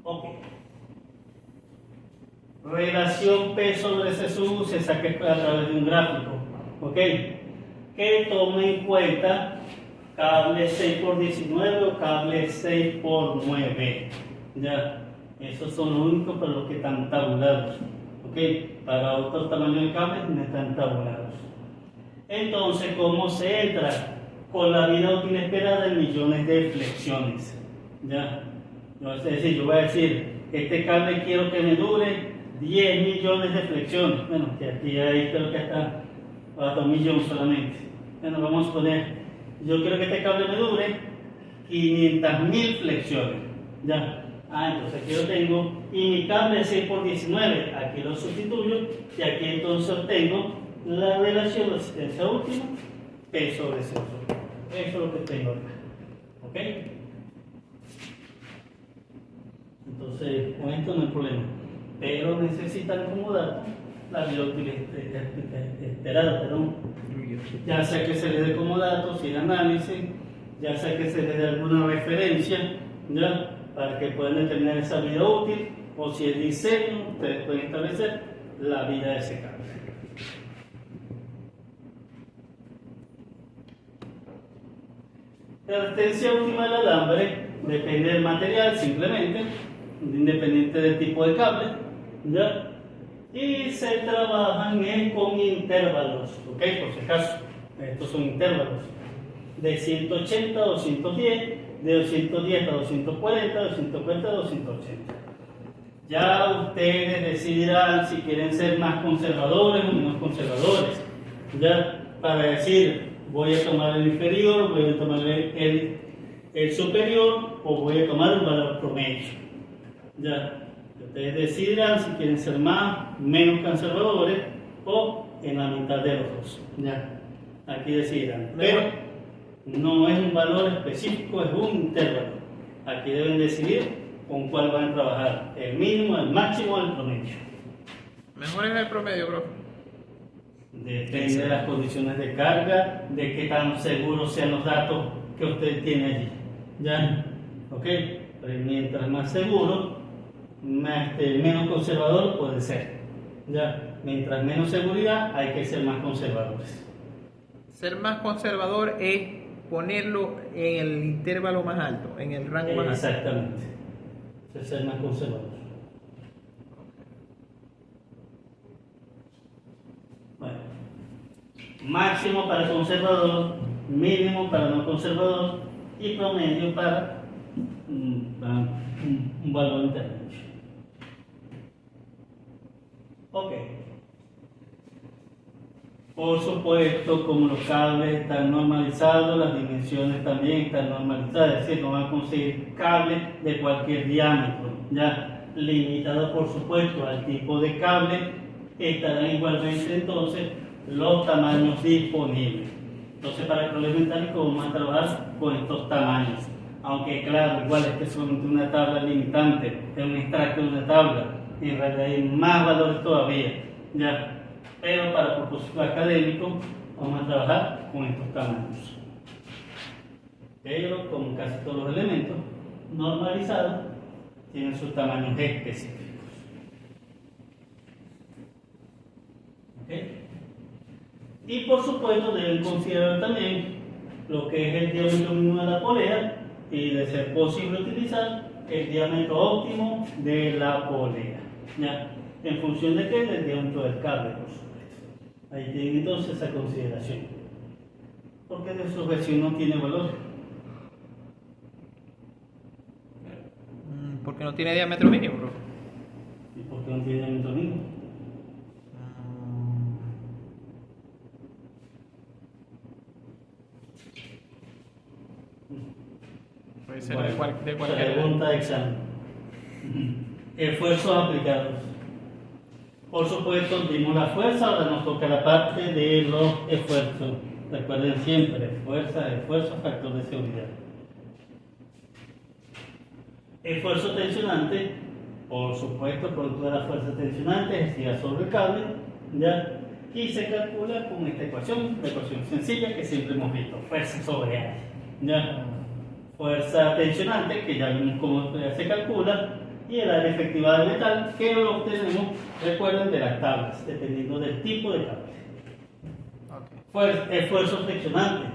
Ok. Relación P sobre C sub se saca a través de un gráfico. Ok. Que tome en cuenta cable 6x19 o cable 6x9. Ya. Esos son los únicos para los que están tabulados. ¿Ok? Para otros tamaños de cables no están tabulados. Entonces, ¿cómo se entra? Con la vida útil esperada en millones de flexiones. ¿Ya? Es decir, yo voy a decir, este cable quiero que me dure 10 millones de flexiones. Bueno, que aquí hay creo que hasta 1 millón solamente. Bueno, vamos a poner, yo quiero que este cable me dure 500.000 flexiones. ¿Ya? Entonces aquí lo tengo y mi cable es 6x19, aquí lo sustituyo y aquí entonces obtengo la relación de resistencia última P sobre C. Eso es lo que tengo acá. ¿Ok? Entonces con esto no hay problema, pero necesitan como dato la vida útil esperada, perdón. Ya sea que se le dé como dato, si el análisis, ya sea que se le dé alguna referencia, ¿ya? Para que puedan determinar esa vida útil, o si el diseño, ustedes pueden establecer la vida de ese cable. La resistencia última del alambre depende del material, simplemente, independiente del tipo de cable, ¿ya? Y se trabajan con intervalos, ¿ok? Por si acaso, estos son intervalos de 180 a 210, de 210 a 240, 240 a 280. Ya ustedes decidirán si quieren ser más conservadores o menos conservadores. ¿Ya? para decir, voy a tomar el inferior, voy a tomar el superior o voy a tomar el valor promedio. Ya, ustedes decidirán si quieren ser más, menos conservadores o en la mitad de los dos. Ya, aquí decidirán. Pero no es un valor específico, es un intervalo. Aquí deben decidir con cuál van a trabajar, el mínimo, el máximo o el promedio. Mejor es el promedio, bro. Depende de las condiciones de carga, de qué tan seguros sean los datos que usted tiene allí. ¿Ya? ¿Ok? Pero mientras más seguro, menos conservador puede ser. ¿Ya? Mientras menos seguridad, hay que ser más conservadores. Ser más conservador es ponerlo en el intervalo más alto, en el rango más alto. Exactamente. Eso es ser más conservador. Bueno. Máximo para conservador, mínimo para no conservador y promedio para un valor intermedio. Ok. Por supuesto, como los cables están normalizados, las dimensiones también están normalizadas, es decir, no van a conseguir cables de cualquier diámetro, ya limitado por supuesto al tipo de cable, estarán igualmente entonces los tamaños disponibles. Entonces, para el problema metálico vamos a trabajar con estos tamaños, aunque claro, igual este es solamente una tabla limitante, es un extracto de una tabla, en realidad hay más valores todavía, ya. Pero para propósito académico vamos a trabajar con estos tamaños. Pero como casi todos los elementos normalizados tienen sus tamaños específicos. ¿Okay? Y por supuesto deben considerar también lo que es el diámetro mínimo de la polea y de ser posible utilizar el diámetro óptimo de la polea. ¿Ya? ¿En función de qué? Del diámetro del cable, por supuesto. Ahí tienen entonces esa consideración. Porque de sujeción no tiene valor. Porque no tiene diámetro mínimo, bro. ¿Y por qué no tiene diámetro mínimo? Puede ser Bueno, de cualquier. pregunta de examen. Esfuerzos aplicados. Por supuesto, dimos la fuerza, ahora nos toca la parte de los esfuerzos. Recuerden siempre, fuerza, esfuerzo, factor de seguridad. Esfuerzo tensionante, por supuesto, producto de la fuerza tensionante ejercida sobre el cable, ¿ya? Y se calcula con esta ecuación, la ecuación sencilla que siempre hemos visto, fuerza sobre área, ¿ya? Fuerza tensionante, que ya vimos cómo se calcula, y el área efectiva del metal, que lo obtenemos, recuerden, de las tablas, dependiendo del tipo de cable. Esfuerzo flexionante,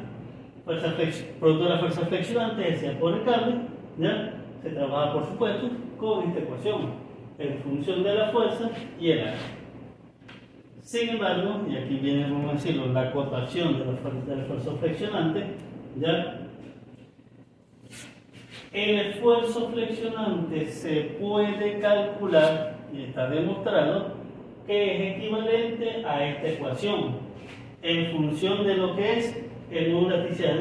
producto de la fuerza flexionante ejercida por el cable, ¿ya? Se trabaja, por supuesto, con esta ecuación, en función de la fuerza y el área. Sin embargo, y aquí viene, vamos a decirlo, la acotación del esfuerzo flexionante, ¿ya? El esfuerzo flexionante se puede calcular, y está demostrado, que es equivalente a esta ecuación, en función de lo que es el número de elasticidad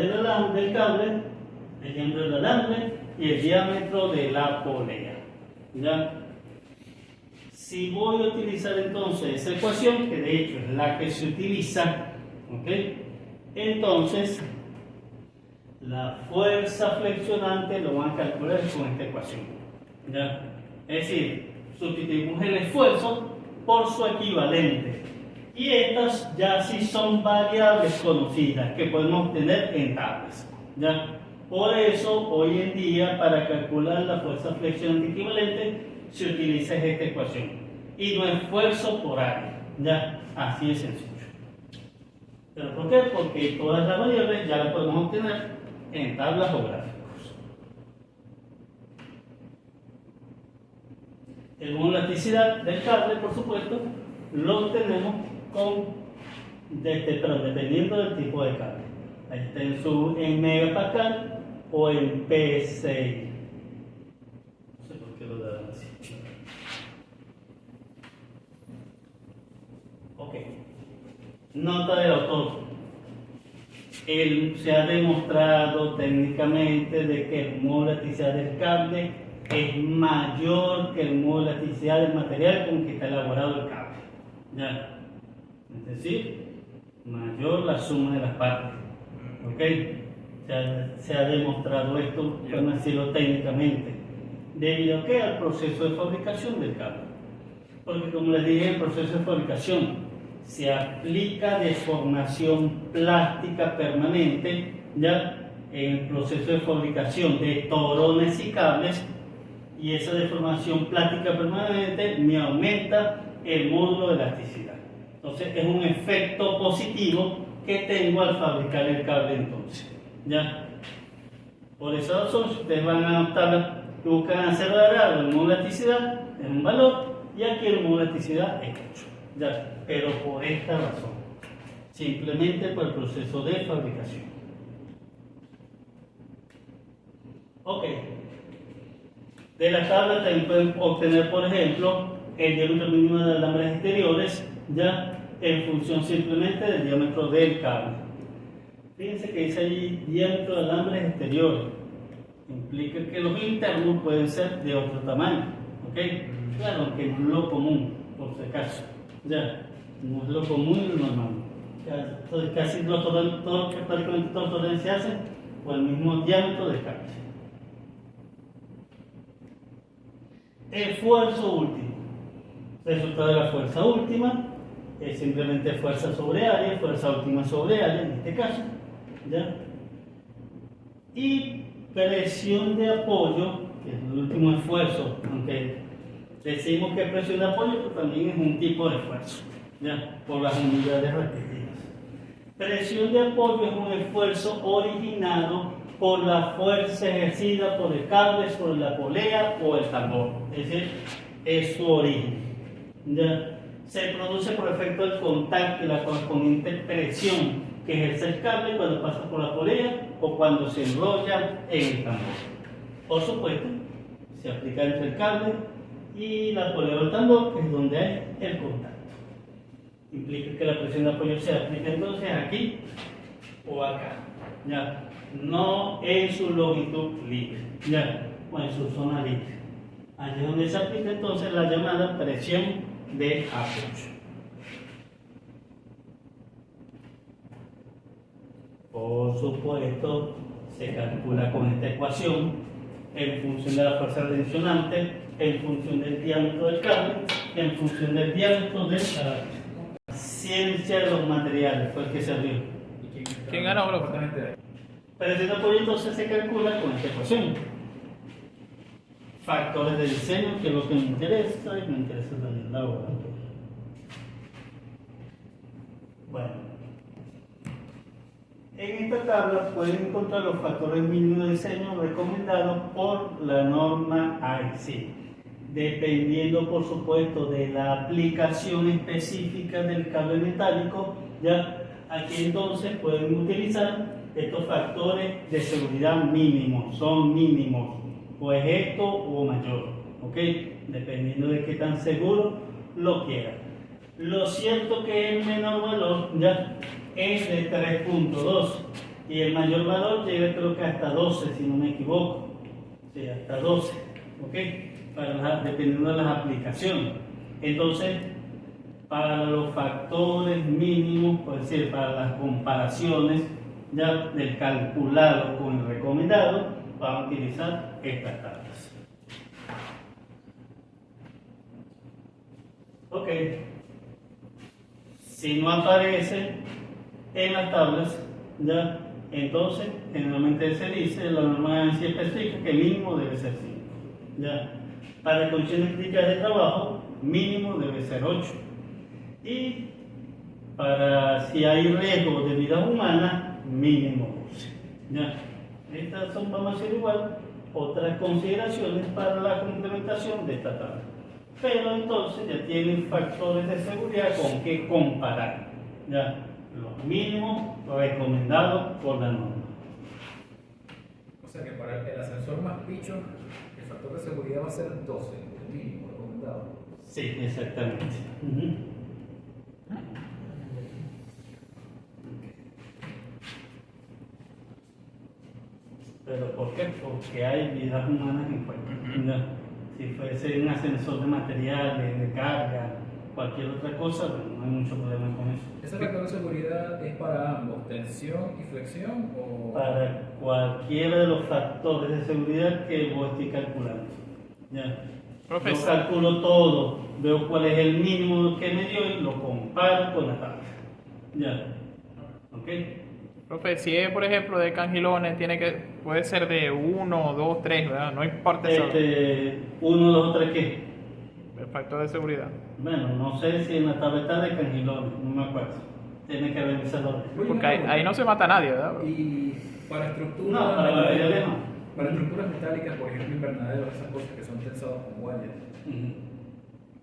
del cable, el diámetro del alambre y el diámetro de la polea. ¿Ya? Si voy a utilizar entonces esa ecuación, que de hecho es la que se utiliza, ¿ok? Entonces, la fuerza flexionante lo van a calcular con esta ecuación. ¿Ya? Es decir, sustituimos el esfuerzo por su equivalente. Y estas ya sí son variables conocidas que podemos obtener en tablas. ¿Ya? Por eso, hoy en día, para calcular la fuerza flexionante equivalente, se utiliza esta ecuación. Y no esfuerzo por área. ¿Ya? Así de sencillo. ¿Pero por qué? Porque todas las variables ya las podemos obtener en tablas o gráficos. El modo de elasticidad del cable, por supuesto, lo obtenemos dependiendo del tipo de cable. Ahí está en megapascal o en PSI. No sé por qué lo dan así. Ok. Nota del autor. se ha demostrado técnicamente de que el modo de elasticidad del cable es mayor que el modo de elasticidad del material con que está elaborado el cable. ¿Ya? Es decir, mayor la suma de las partes. ¿Ok? Se ha demostrado esto, vamos a decirlo técnicamente, debido a que al proceso de fabricación del cable. Porque como les dije, el proceso de fabricación se aplica deformación plástica permanente, ya en el proceso de fabricación de torones y cables, y esa deformación plástica permanente me aumenta el módulo de elasticidad. Entonces es un efecto positivo que tengo al fabricar el cable entonces. ¿Ya? Por esa razón, si ustedes van a adaptar, buscan hacer variable el módulo de elasticidad, es un valor, y aquí el módulo de elasticidad es 8. ¿Ya? Pero por esta razón, simplemente por el proceso de fabricación. Ok. De la tabla también pueden obtener, por ejemplo, el diámetro mínimo de alambres exteriores, ya en función simplemente del diámetro del cable. Fíjense que dice ahí diámetro de alambres exteriores. Implica que los internos pueden ser de otro tamaño. ¿Ok? Claro, que no es lo común, por si acaso. Ya, no es lo común y lo normal. Ya, entonces, casi prácticamente todos los torneos se hacen con el mismo diámetro de cable. Esfuerzo último. Resultado de la fuerza última es simplemente fuerza sobre área, fuerza última sobre área en este caso. ¿Ya? Y presión de apoyo, que es el último esfuerzo, aunque decimos que presión de apoyo, pero también es un tipo de esfuerzo, ¿ya? Por las unidades respectivas. Presión de apoyo es un esfuerzo originado por la fuerza ejercida por el cable sobre la polea o el tambor, es decir, es su origen. ¿Ya? Se produce por efecto del contacto y la correspondiente presión que ejerce el cable cuando pasa por la polea o cuando se enrolla en el tambor. Por supuesto, se aplica entre el cable y la polea o el tambor, que es donde hay el contacto. Implica que la presión de apoyo se aplica entonces aquí o acá, ¿ya? No en su longitud libre, ¿ya? O en su zona libre. Allí es donde se aplica entonces la llamada presión de apoyo. Por supuesto, se calcula con esta ecuación en función de la fuerza retencionante, en función del diámetro del cable, en función del diámetro de la ciencia de los materiales, fue el que se abrió. ¿Quién gana ahora? Presión de apoyo entonces se calcula con esta ecuación. Factores de diseño, que es lo que me interesa, y me interesa también la hora. Bueno, en esta tabla pueden encontrar los factores mínimos de diseño recomendados por la norma AIC, dependiendo por supuesto de la aplicación específica del cable metálico. Ya aquí entonces pueden utilizar estos factores de seguridad mínimos, son mínimos, o es esto o mayor, ¿ok? Dependiendo de qué tan seguro lo quieran. Lo cierto que el menor valor ya es de 3.2 y el mayor valor llega creo que hasta 12, si no me equivoco. Sí, hasta 12, ¿ok? Dependiendo de las aplicaciones. Entonces, para los factores mínimos, por decir, para las comparaciones ya del calculado con el recomendado, vamos a utilizar estas tablas. Ok. Si no aparece en las tablas, ya, entonces generalmente se dice, la norma ANSI especifica que el mínimo debe ser 5. Ya. Para condiciones críticas de trabajo, mínimo debe ser 8. Y para si hay riesgo de vida humana, mínimo 12. Ya. Estas son, vamos a decir igual, otras consideraciones para la complementación de esta tabla. Pero entonces ya tienen factores de seguridad con que comparar. Ya, los mínimos recomendados por la norma. O sea que para el ascensor más picho, el factor de seguridad va a ser 12, el mínimo recomendado. Sí, exactamente. ¿Pero por qué? Porque hay vidas humanas en juego. ¿Ya? Si fuese un ascensor de materiales, de carga, cualquier otra cosa, bueno, no hay mucho problema con eso. ¿Ese factor de seguridad es para ambos, tensión y flexión? O... Para cualquiera de los factores de seguridad que vos estés calculando. ¿Ya? Yo Profesor. calculo todo, veo cuál es el mínimo que me dio y lo comparo con la tabla. ¿Ya? ¿Ok? Profe, si es, por ejemplo, de cangilones, puede ser de 1, 2, 3, ¿verdad? No importa eso. 1, 2, 3, ¿qué? El factor de seguridad. Bueno, no sé si en la tabla está de cangilones, no me acuerdo. Tiene que revisarlo. Porque ahí no se mata nadie, ¿verdad? Y para estructuras, No, para materiales no. para estructuras metálicas, por ejemplo, invernaderos, esas cosas que son tensados con guayas,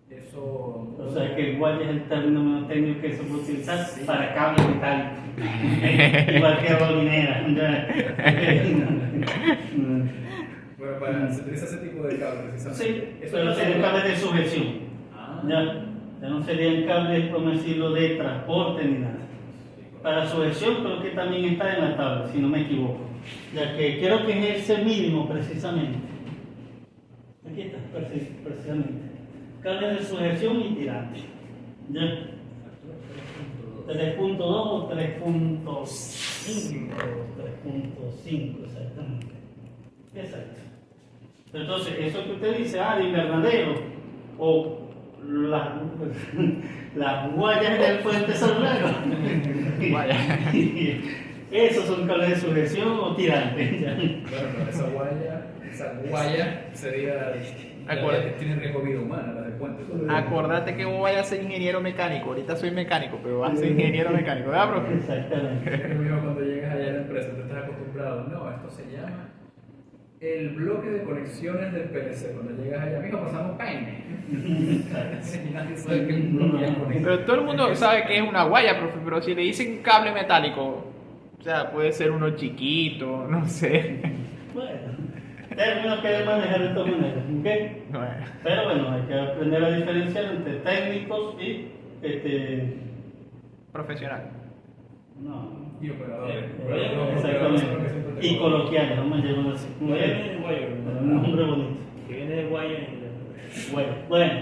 eso... O sea que igual es el término menos técnico que se puede utilizar para cable metálico. Igual que bolinera. Bueno, para se utiliza ese tipo de cable, precisamente. Sí, Eso pero es serían cables de sujeción. Ah. Ya no serían cables, como decirlo, de transporte ni nada. Para sujeción creo que también está en la tabla, si no me equivoco. Ya que creo que es ese mínimo precisamente. Aquí está, precisamente. Cables de sujeción y tirante. ¿Ya? 3.2 o 3.5. 3.5 exactamente. Exacto. Entonces, eso que usted dice, de invernadero, o las guayas del puente Salvador. Esos son cables de sujeción o tirantes. Bueno, pero esa guaya sería... Acuérdate. Tiene riesgo de vida humana, la del puente. Acordate que vos vayas a ser ingeniero mecánico. Ahorita soy mecánico, pero vas a ser ingeniero mecánico, ¿verdad, profe? Exactamente. Es lo mismo cuando llegas allá a la empresa, te estás acostumbrado. No, esto se llama el bloque de conexiones del PLC. Cuando llegas allá, mijo, pasamos peine. Y nadie sabe que es un bloque de conexiones. Pero todo el mundo sabe que es una guaya, profe, pero si le dicen cable metálico, o sea, puede ser uno chiquito, no sé. Bueno, términos que hay que manejar de todas maneras, ¿ok? Bueno. Pero bueno, hay que aprender a diferenciar entre técnicos y Profesional. no, Y operadores. exactamente. Y coloquiales, vamos a llamarlo así. Muy Guaya bien. viene de guayo, Pero un nombre bonito. que viene de guaya Bueno,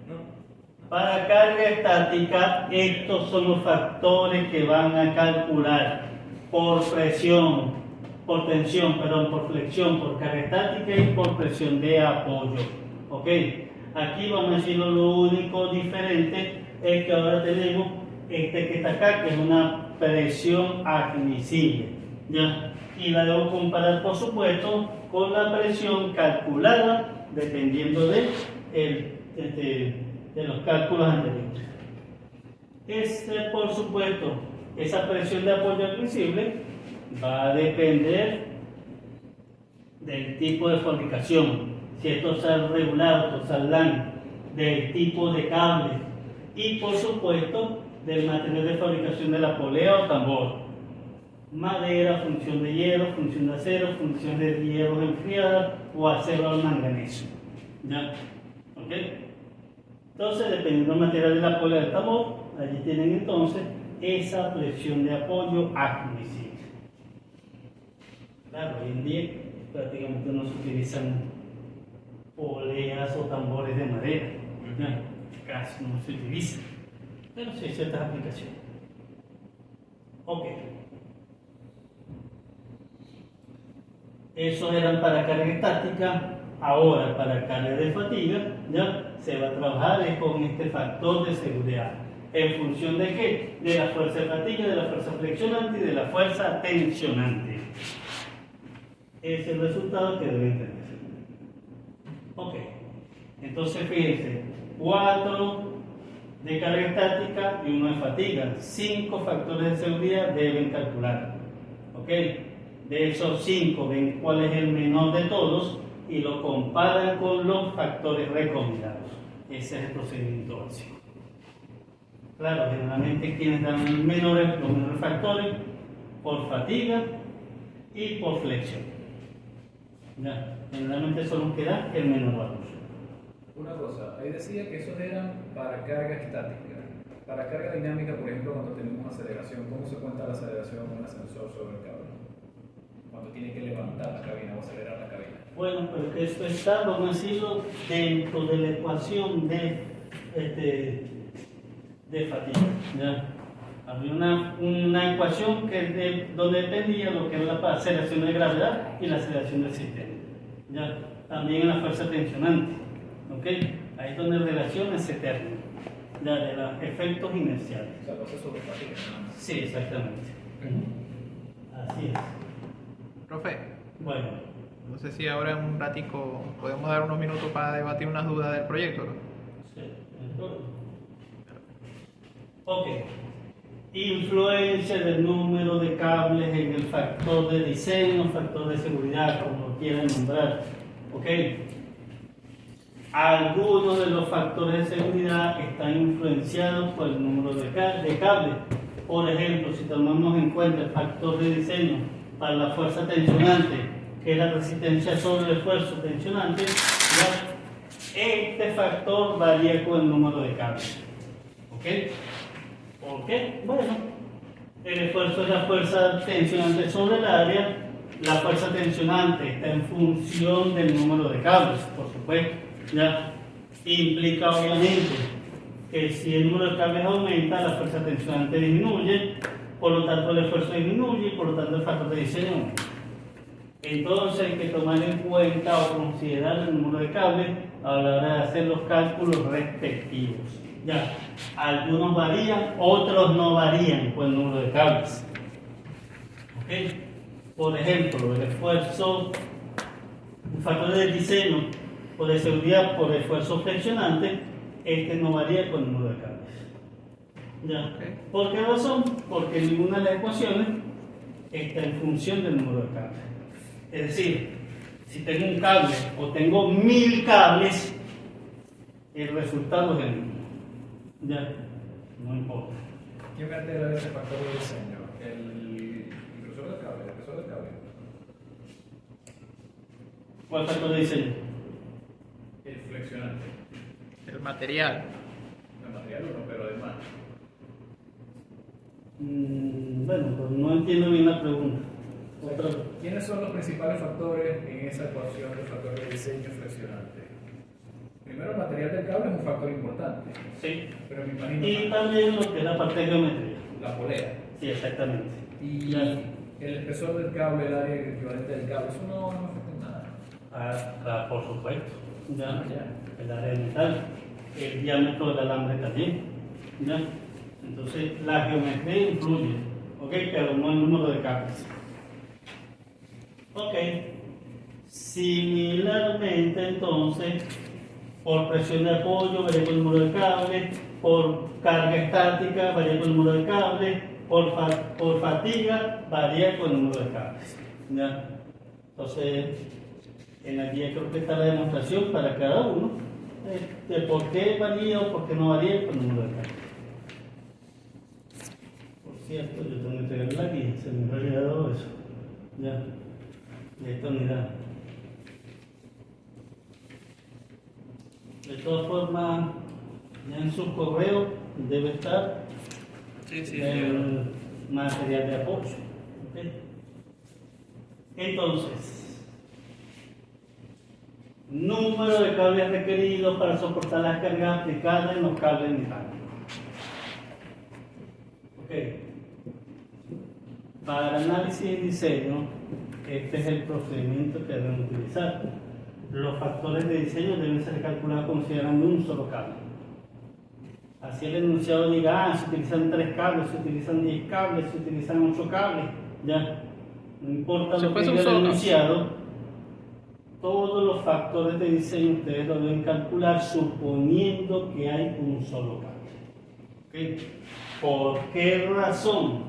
¿no? para carga estática, estos son los factores que van a calcular por presión, por tensión, perdón, por flexión, por carga estática y por presión de apoyo. ¿Ok? Aquí vamos a decirlo, lo único diferente es que ahora tenemos este que está acá, que es una presión admisible. ¿Ya? Y la debo comparar, por supuesto, con la presión calculada dependiendo de los cálculos anteriores. Por supuesto, esa presión de apoyo admisible va a depender del tipo de fabricación, si es total regular o total LAN, del tipo de cable y, por supuesto, del material de fabricación de la polea o tambor. Madera, función de hierro, función de acero, función de hierro enfriada o acero al manganeso. ¿Ya? ¿Ok? Entonces, dependiendo del material de la polea del tambor, allí tienen entonces esa presión de apoyo admisible. Claro, hoy en día prácticamente no se utilizan poleas o tambores de madera. ¿Ya? Casi no se utilizan. Pero sí hay ciertas aplicaciones. Ok. Esos eran para carga estática. Ahora, para carga de fatiga, ya se va a trabajar con este factor de seguridad. ¿En función de qué? De la fuerza de fatiga, de la fuerza flexionante y de la fuerza tensionante. Ese es el resultado que deben tener. Ok. Entonces, fíjense, 4 de carga estática y 1 de fatiga. 5 factores de seguridad deben calcular. ¿Ok? De esos 5, ven cuál es el menor de todos y lo comparan con los factores recomendados. Ese es el procedimiento básico. Claro, generalmente quienes dan los menores factores por fatiga y por flexión. Ya, generalmente son los que dan el menor valor. Una cosa, ahí decía que esos eran para carga estática. Para carga dinámica, por ejemplo, cuando tenemos aceleración, ¿cómo se cuenta la aceleración de un ascensor sobre el cable? Cuando tiene que levantar. Bueno, pero que esto está, vamos a decirlo, dentro de la ecuación de fatiga. ¿Ya? Había una ecuación donde dependía lo que era la aceleración de gravedad y la aceleración del sistema. ¿Ya? También en la fuerza tensionante. ¿Ok? Ahí es donde relaciona ese término, ya, de los efectos inerciales. O sea, lo hace sobre fatiga, nada más. Sí, exactamente. Así es. Profe, Bueno, no sé si ahora en un ratico podemos dar unos minutos para debatir unas dudas del proyecto, ¿no? sí, entonces. Ok. Influencia del número de cables en el factor de diseño, factor de seguridad, como lo quieran nombrar. Ok. Algunos de los factores de seguridad están influenciados por el número de cables. Por ejemplo, si tomamos en cuenta el factor de diseño para la fuerza tensionante, que es la resistencia sobre el esfuerzo tensionante, ¿ya? Este factor varía con el número de cables. ¿Ok? ¿Por qué? Bueno, el esfuerzo es la fuerza tensionante sobre el área. La fuerza tensionante está en función del número de cables, por supuesto. ¿Ya? Implica obviamente que si el número de cables aumenta, la fuerza tensionante disminuye, por lo tanto el esfuerzo disminuye y por lo tanto el factor de diseño aumenta. Entonces hay que tomar en cuenta o considerar el número de cables a la hora de hacer los cálculos respectivos. Ya, algunos varían, otros no varían con el número de cables. ¿Ok? Por ejemplo, el esfuerzo, el factor de diseño o de seguridad por esfuerzo flexionante, este no varía con el número de cables. ¿Ya? ¿Por qué razón? Porque ninguna de las ecuaciones está en función del número de cables. Es decir, si tengo un cable o tengo 1000 cables, el resultado es el mismo. ¿Ya? No importa. ¿Quién me altera ese factor de diseño? El impresor del cable, el espesor del cable. ¿Cuál factor de diseño? El flexionante. El material. El material uno, pero además. Bueno, pues no entiendo bien la pregunta. ¿Quiénes son los principales factores en esa ecuación del factor de diseño flexionante? Primero, el material del cable es un factor importante. Sí. Pero me imagino. Y también lo que es la parte de geometría. La polea. Sí, exactamente. Y Ya. el espesor del cable, el área equivalente del cable, eso no afecta en nada. Por supuesto. Ya. El área de metal, el diámetro del alambre también. ¿Ya? Entonces, la geometría influye, ¿ok? Pero no el número de cables. Ok. Similarmente, entonces, por presión de apoyo varía con el número de cables, por carga estática varía con el número de cables, por fatiga varía con el número de cables. ¿Ya? Entonces, en la guía creo que está la demostración para cada uno de por qué varía o por qué no varía con el número de cables. Por cierto, yo tengo que entregar la guía, se me ha olvidado eso. Ya, de esta unidad. De todas formas, ya en su correo debe estar el material de apoyo. ¿Okay? Entonces, número de cables requeridos para soportar las cargas aplicadas en los cables mecánicos. Okay. Para análisis y diseño, este es el procedimiento que deben utilizar. Los factores de diseño deben ser calculados considerando un solo cable. Así el enunciado diga, se utilizan 3 cables, se utilizan 10 cables, se utilizan 8 cables, ya. No importa lo que diga el enunciado, todos los factores de diseño ustedes lo deben calcular suponiendo que hay un solo cable. ¿Okay? ¿Por qué razón?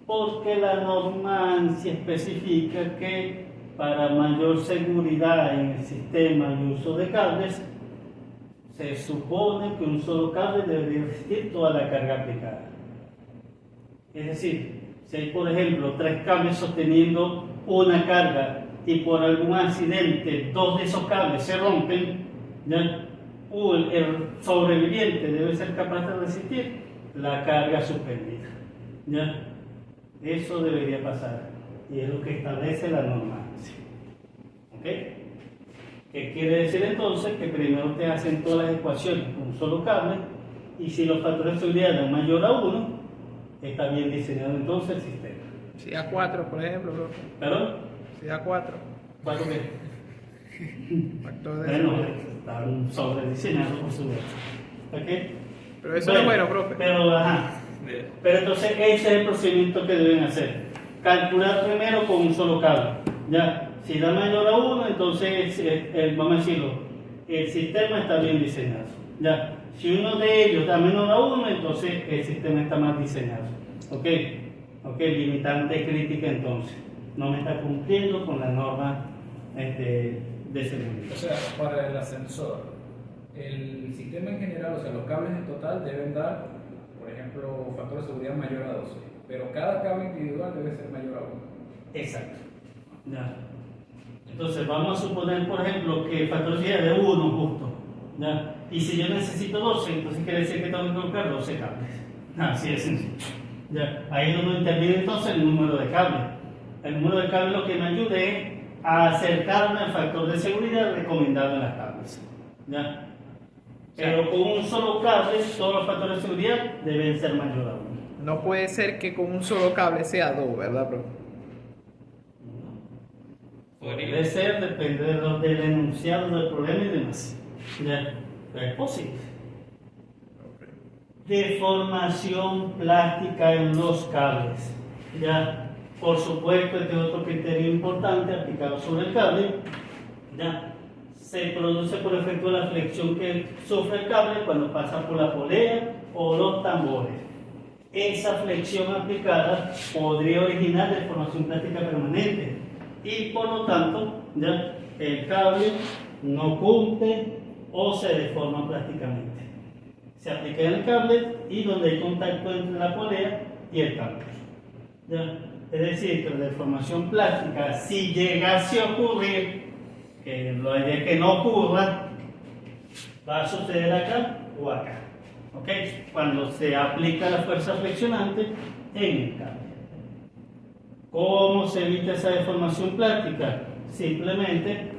Porque la norma ANSI especifica que para mayor seguridad en el sistema y uso de cables, se supone que un solo cable debería resistir toda la carga aplicada. Es decir, si hay por ejemplo 3 cables sosteniendo una carga y por algún accidente 2 de esos cables se rompen, ¿ya? El sobreviviente debe ser capaz de resistir la carga suspendida. ¿Ya? Eso debería pasar y es lo que establece la norma. ¿Ok? ¿Qué quiere decir entonces? Que primero te hacen todas las ecuaciones con un solo cable y si los factores de seguridad dan mayor a 1, está bien diseñado entonces el sistema. Si da 4, por ejemplo, bro. ¿Perdón? Si da 4. ¿Cuánto qué? Factor de Bueno, seguridad. están sobrediseñados por supuesto. ¿Ok? Pero eso no es bueno, profe. Pero, ajá. Pero entonces ese es el procedimiento que deben hacer. Calcular primero con un solo cable. Ya, si da mayor a 1, entonces vamos a decirlo, el sistema está bien diseñado. Ya, si uno de ellos da menor a 1, entonces el sistema está mal diseñado. ¿Ok? Ok, limitante crítica entonces. No me está cumpliendo con la norma de seguridad. O sea, para el ascensor, el sistema en general, o sea, los cables en total deben dar, por ejemplo, factor de seguridad mayor a 12, pero cada cable individual debe ser mayor a 1. Exacto. Ya. Entonces vamos a suponer, por ejemplo, que el factor de seguridad de 1 justo. ¿Ya? Y si yo necesito 12, entonces quiere decir que tengo que colocar 12 cables. Así de sencillo. ¿Ya? Ahí no interviene entonces el número de cables. El número de cables lo que me ayude es a acercarme al factor de seguridad recomendado en las tablas. ¿Ya? Pero con un solo cable, todos los factores de seguridad deben ser mayor a 1. No puede ser que con un solo cable sea 2, ¿verdad, profe? Puede ser, depende del enunciado del problema y demás. ¿Ya? Pero es posible. Deformación plástica en los cables. ¿Ya? Por supuesto, este es otro criterio importante aplicado sobre el cable. ¿Ya? Se produce por efecto de la flexión que sufre el cable cuando pasa por la polea o los tambores. Esa flexión aplicada podría originar deformación plástica permanente y por lo tanto ya el cable no cumple o se deforma plásticamente. Se aplica en el cable y donde hay contacto entre la polea y el cable. ¿Ya? Es decir, que la deformación plástica, si llegase a ocurrir, que la idea es que no ocurra, va a suceder acá o acá. ¿Ok? Cuando se aplica la fuerza flexionante en el cable. ¿Cómo se evita esa deformación plástica? Simplemente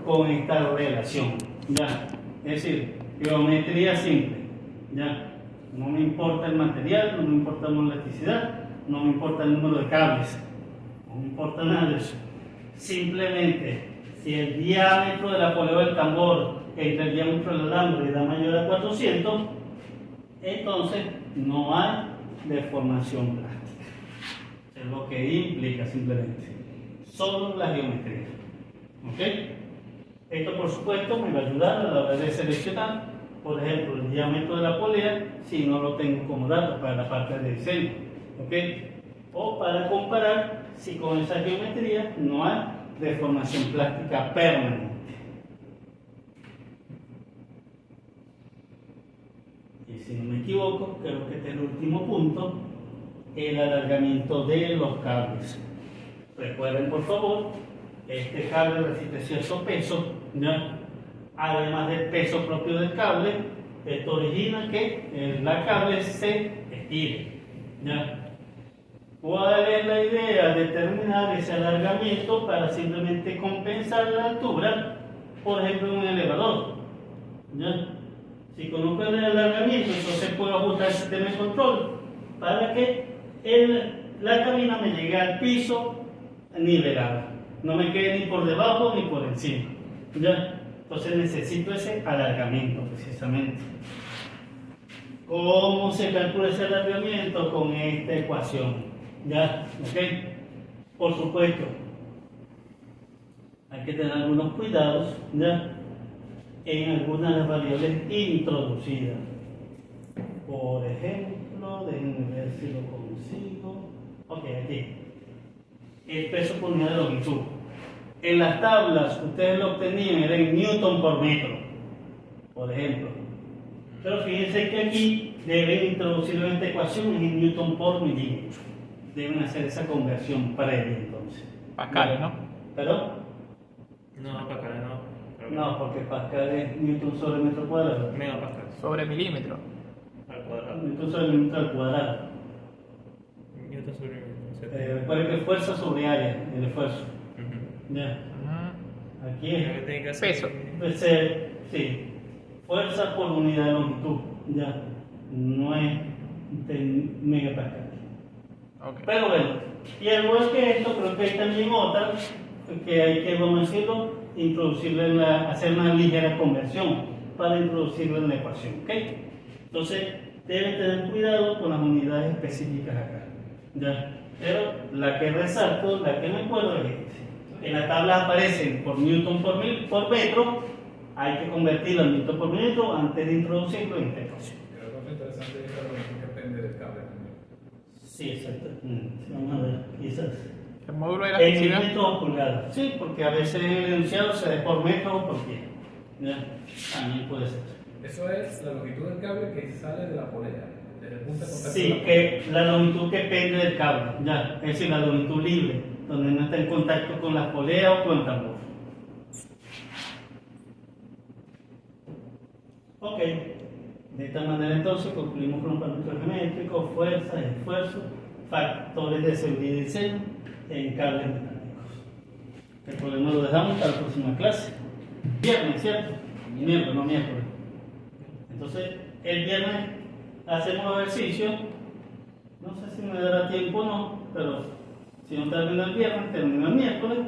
con esta relación. ¿Ya? Es decir, geometría simple. ¿Ya? No me importa el material, no me importa la elasticidad, no me importa el número de cables, no me importa nada de eso. Simplemente, si el diámetro de la polea del tambor entre el diámetro del alambre da mayor a 400, entonces no hay deformación plástica. Es lo que implica simplemente. Solo la geometría. ¿Ok? Esto, por supuesto, me va a ayudar a la hora de seleccionar, por ejemplo, el diámetro de la polea, si no lo tengo como dato para la parte de diseño. ¿Ok? O para comparar si con esa geometría no hay deformación plástica permanente. Y si no me equivoco, creo que este es el último punto, el alargamiento de los cables. Recuerden, por favor, este cable resiste cierto peso, ¿ya? Además del peso propio del cable, esto origina que la cable se estire, ¿ya? ¿Cuál es la idea? Determinar ese alargamiento para simplemente compensar la altura, por ejemplo, en un elevador, ¿ya? Si conozco el alargamiento, entonces puedo ajustar el sistema de control para que la cabina me llegue al piso nivelada, no me quede ni por debajo ni por encima, ¿ya? Entonces necesito ese alargamiento precisamente. ¿Cómo se calcula ese alargamiento? Con esta ecuación, ¿ya? ¿Ok? Por supuesto, hay que tener algunos cuidados, ¿ya? En algunas de las variables introducidas. Por ejemplo, déjenme ver si lo consigo. Ok, aquí. El peso por unidad de longitud. En las tablas ustedes lo obtenían era en newton por metro, por ejemplo. Pero fíjense que aquí deben introducirlo en esta ecuación en newton por milímetro. Deben hacer esa conversión previa entonces. Pascal, ¿no? ¿Perdón? No, Pascal, no. No, porque Pascal es newton sobre metro cuadrado. Megapascal. Sobre milímetro. Al cuadrado. Newton sobre metro al cuadrado. Newton sobre Recuerden que fuerza sobre área, el esfuerzo. Ujú. Ya. Aquí Lo es que tiene que hacer- Peso. debe ser, sí, fuerza por unidad de longitud, ya, no es de megapascal. Ok. Pero bueno, y al igual que esto, creo que hay también otra que hay que, vamos a decirlo, introducirla en hacer una ligera conversión para introducirla en la ecuación, ¿ok? Entonces, deben tener cuidado con las unidades específicas acá, ¿ya? Pero la que resalto, la que me acuerdo es esta. En la tabla aparecen por newton por metro, hay que convertirlo en newton por metro antes de introducirlo en esta ecuación. Creo que lo interesante es la longitud que depende del cable también. Sí, exacto. Vamos a ver, quizás. El módulo de En elasticidad. metros o pulgadas. Sí, porque a veces el enunciado se da por metro o por pie. ¿Ya? También puede ser. Eso es la longitud del cable que sale de la polea, desde el punto de contacto. de Sí, la que la longitud que pende del cable, ya, es decir, la longitud libre, donde no está en contacto con la polea o con el tambor. Ok, de esta manera entonces concluimos con los parámetros geométricos, fuerzas, esfuerzos, factores de seguridad y diseño en cables metálicos. El problema lo dejamos para la próxima clase. Viernes, ¿cierto? Miércoles, no miércoles. Entonces, el viernes hacemos ejercicio. No sé si me dará tiempo o no, pero si no termino el viernes, termino el miércoles.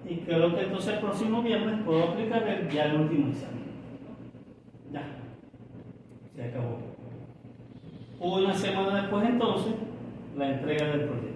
Y creo que entonces el próximo viernes puedo aplicar ya el último examen. Ya, se acabó. Una semana después entonces, la entrega del proyecto.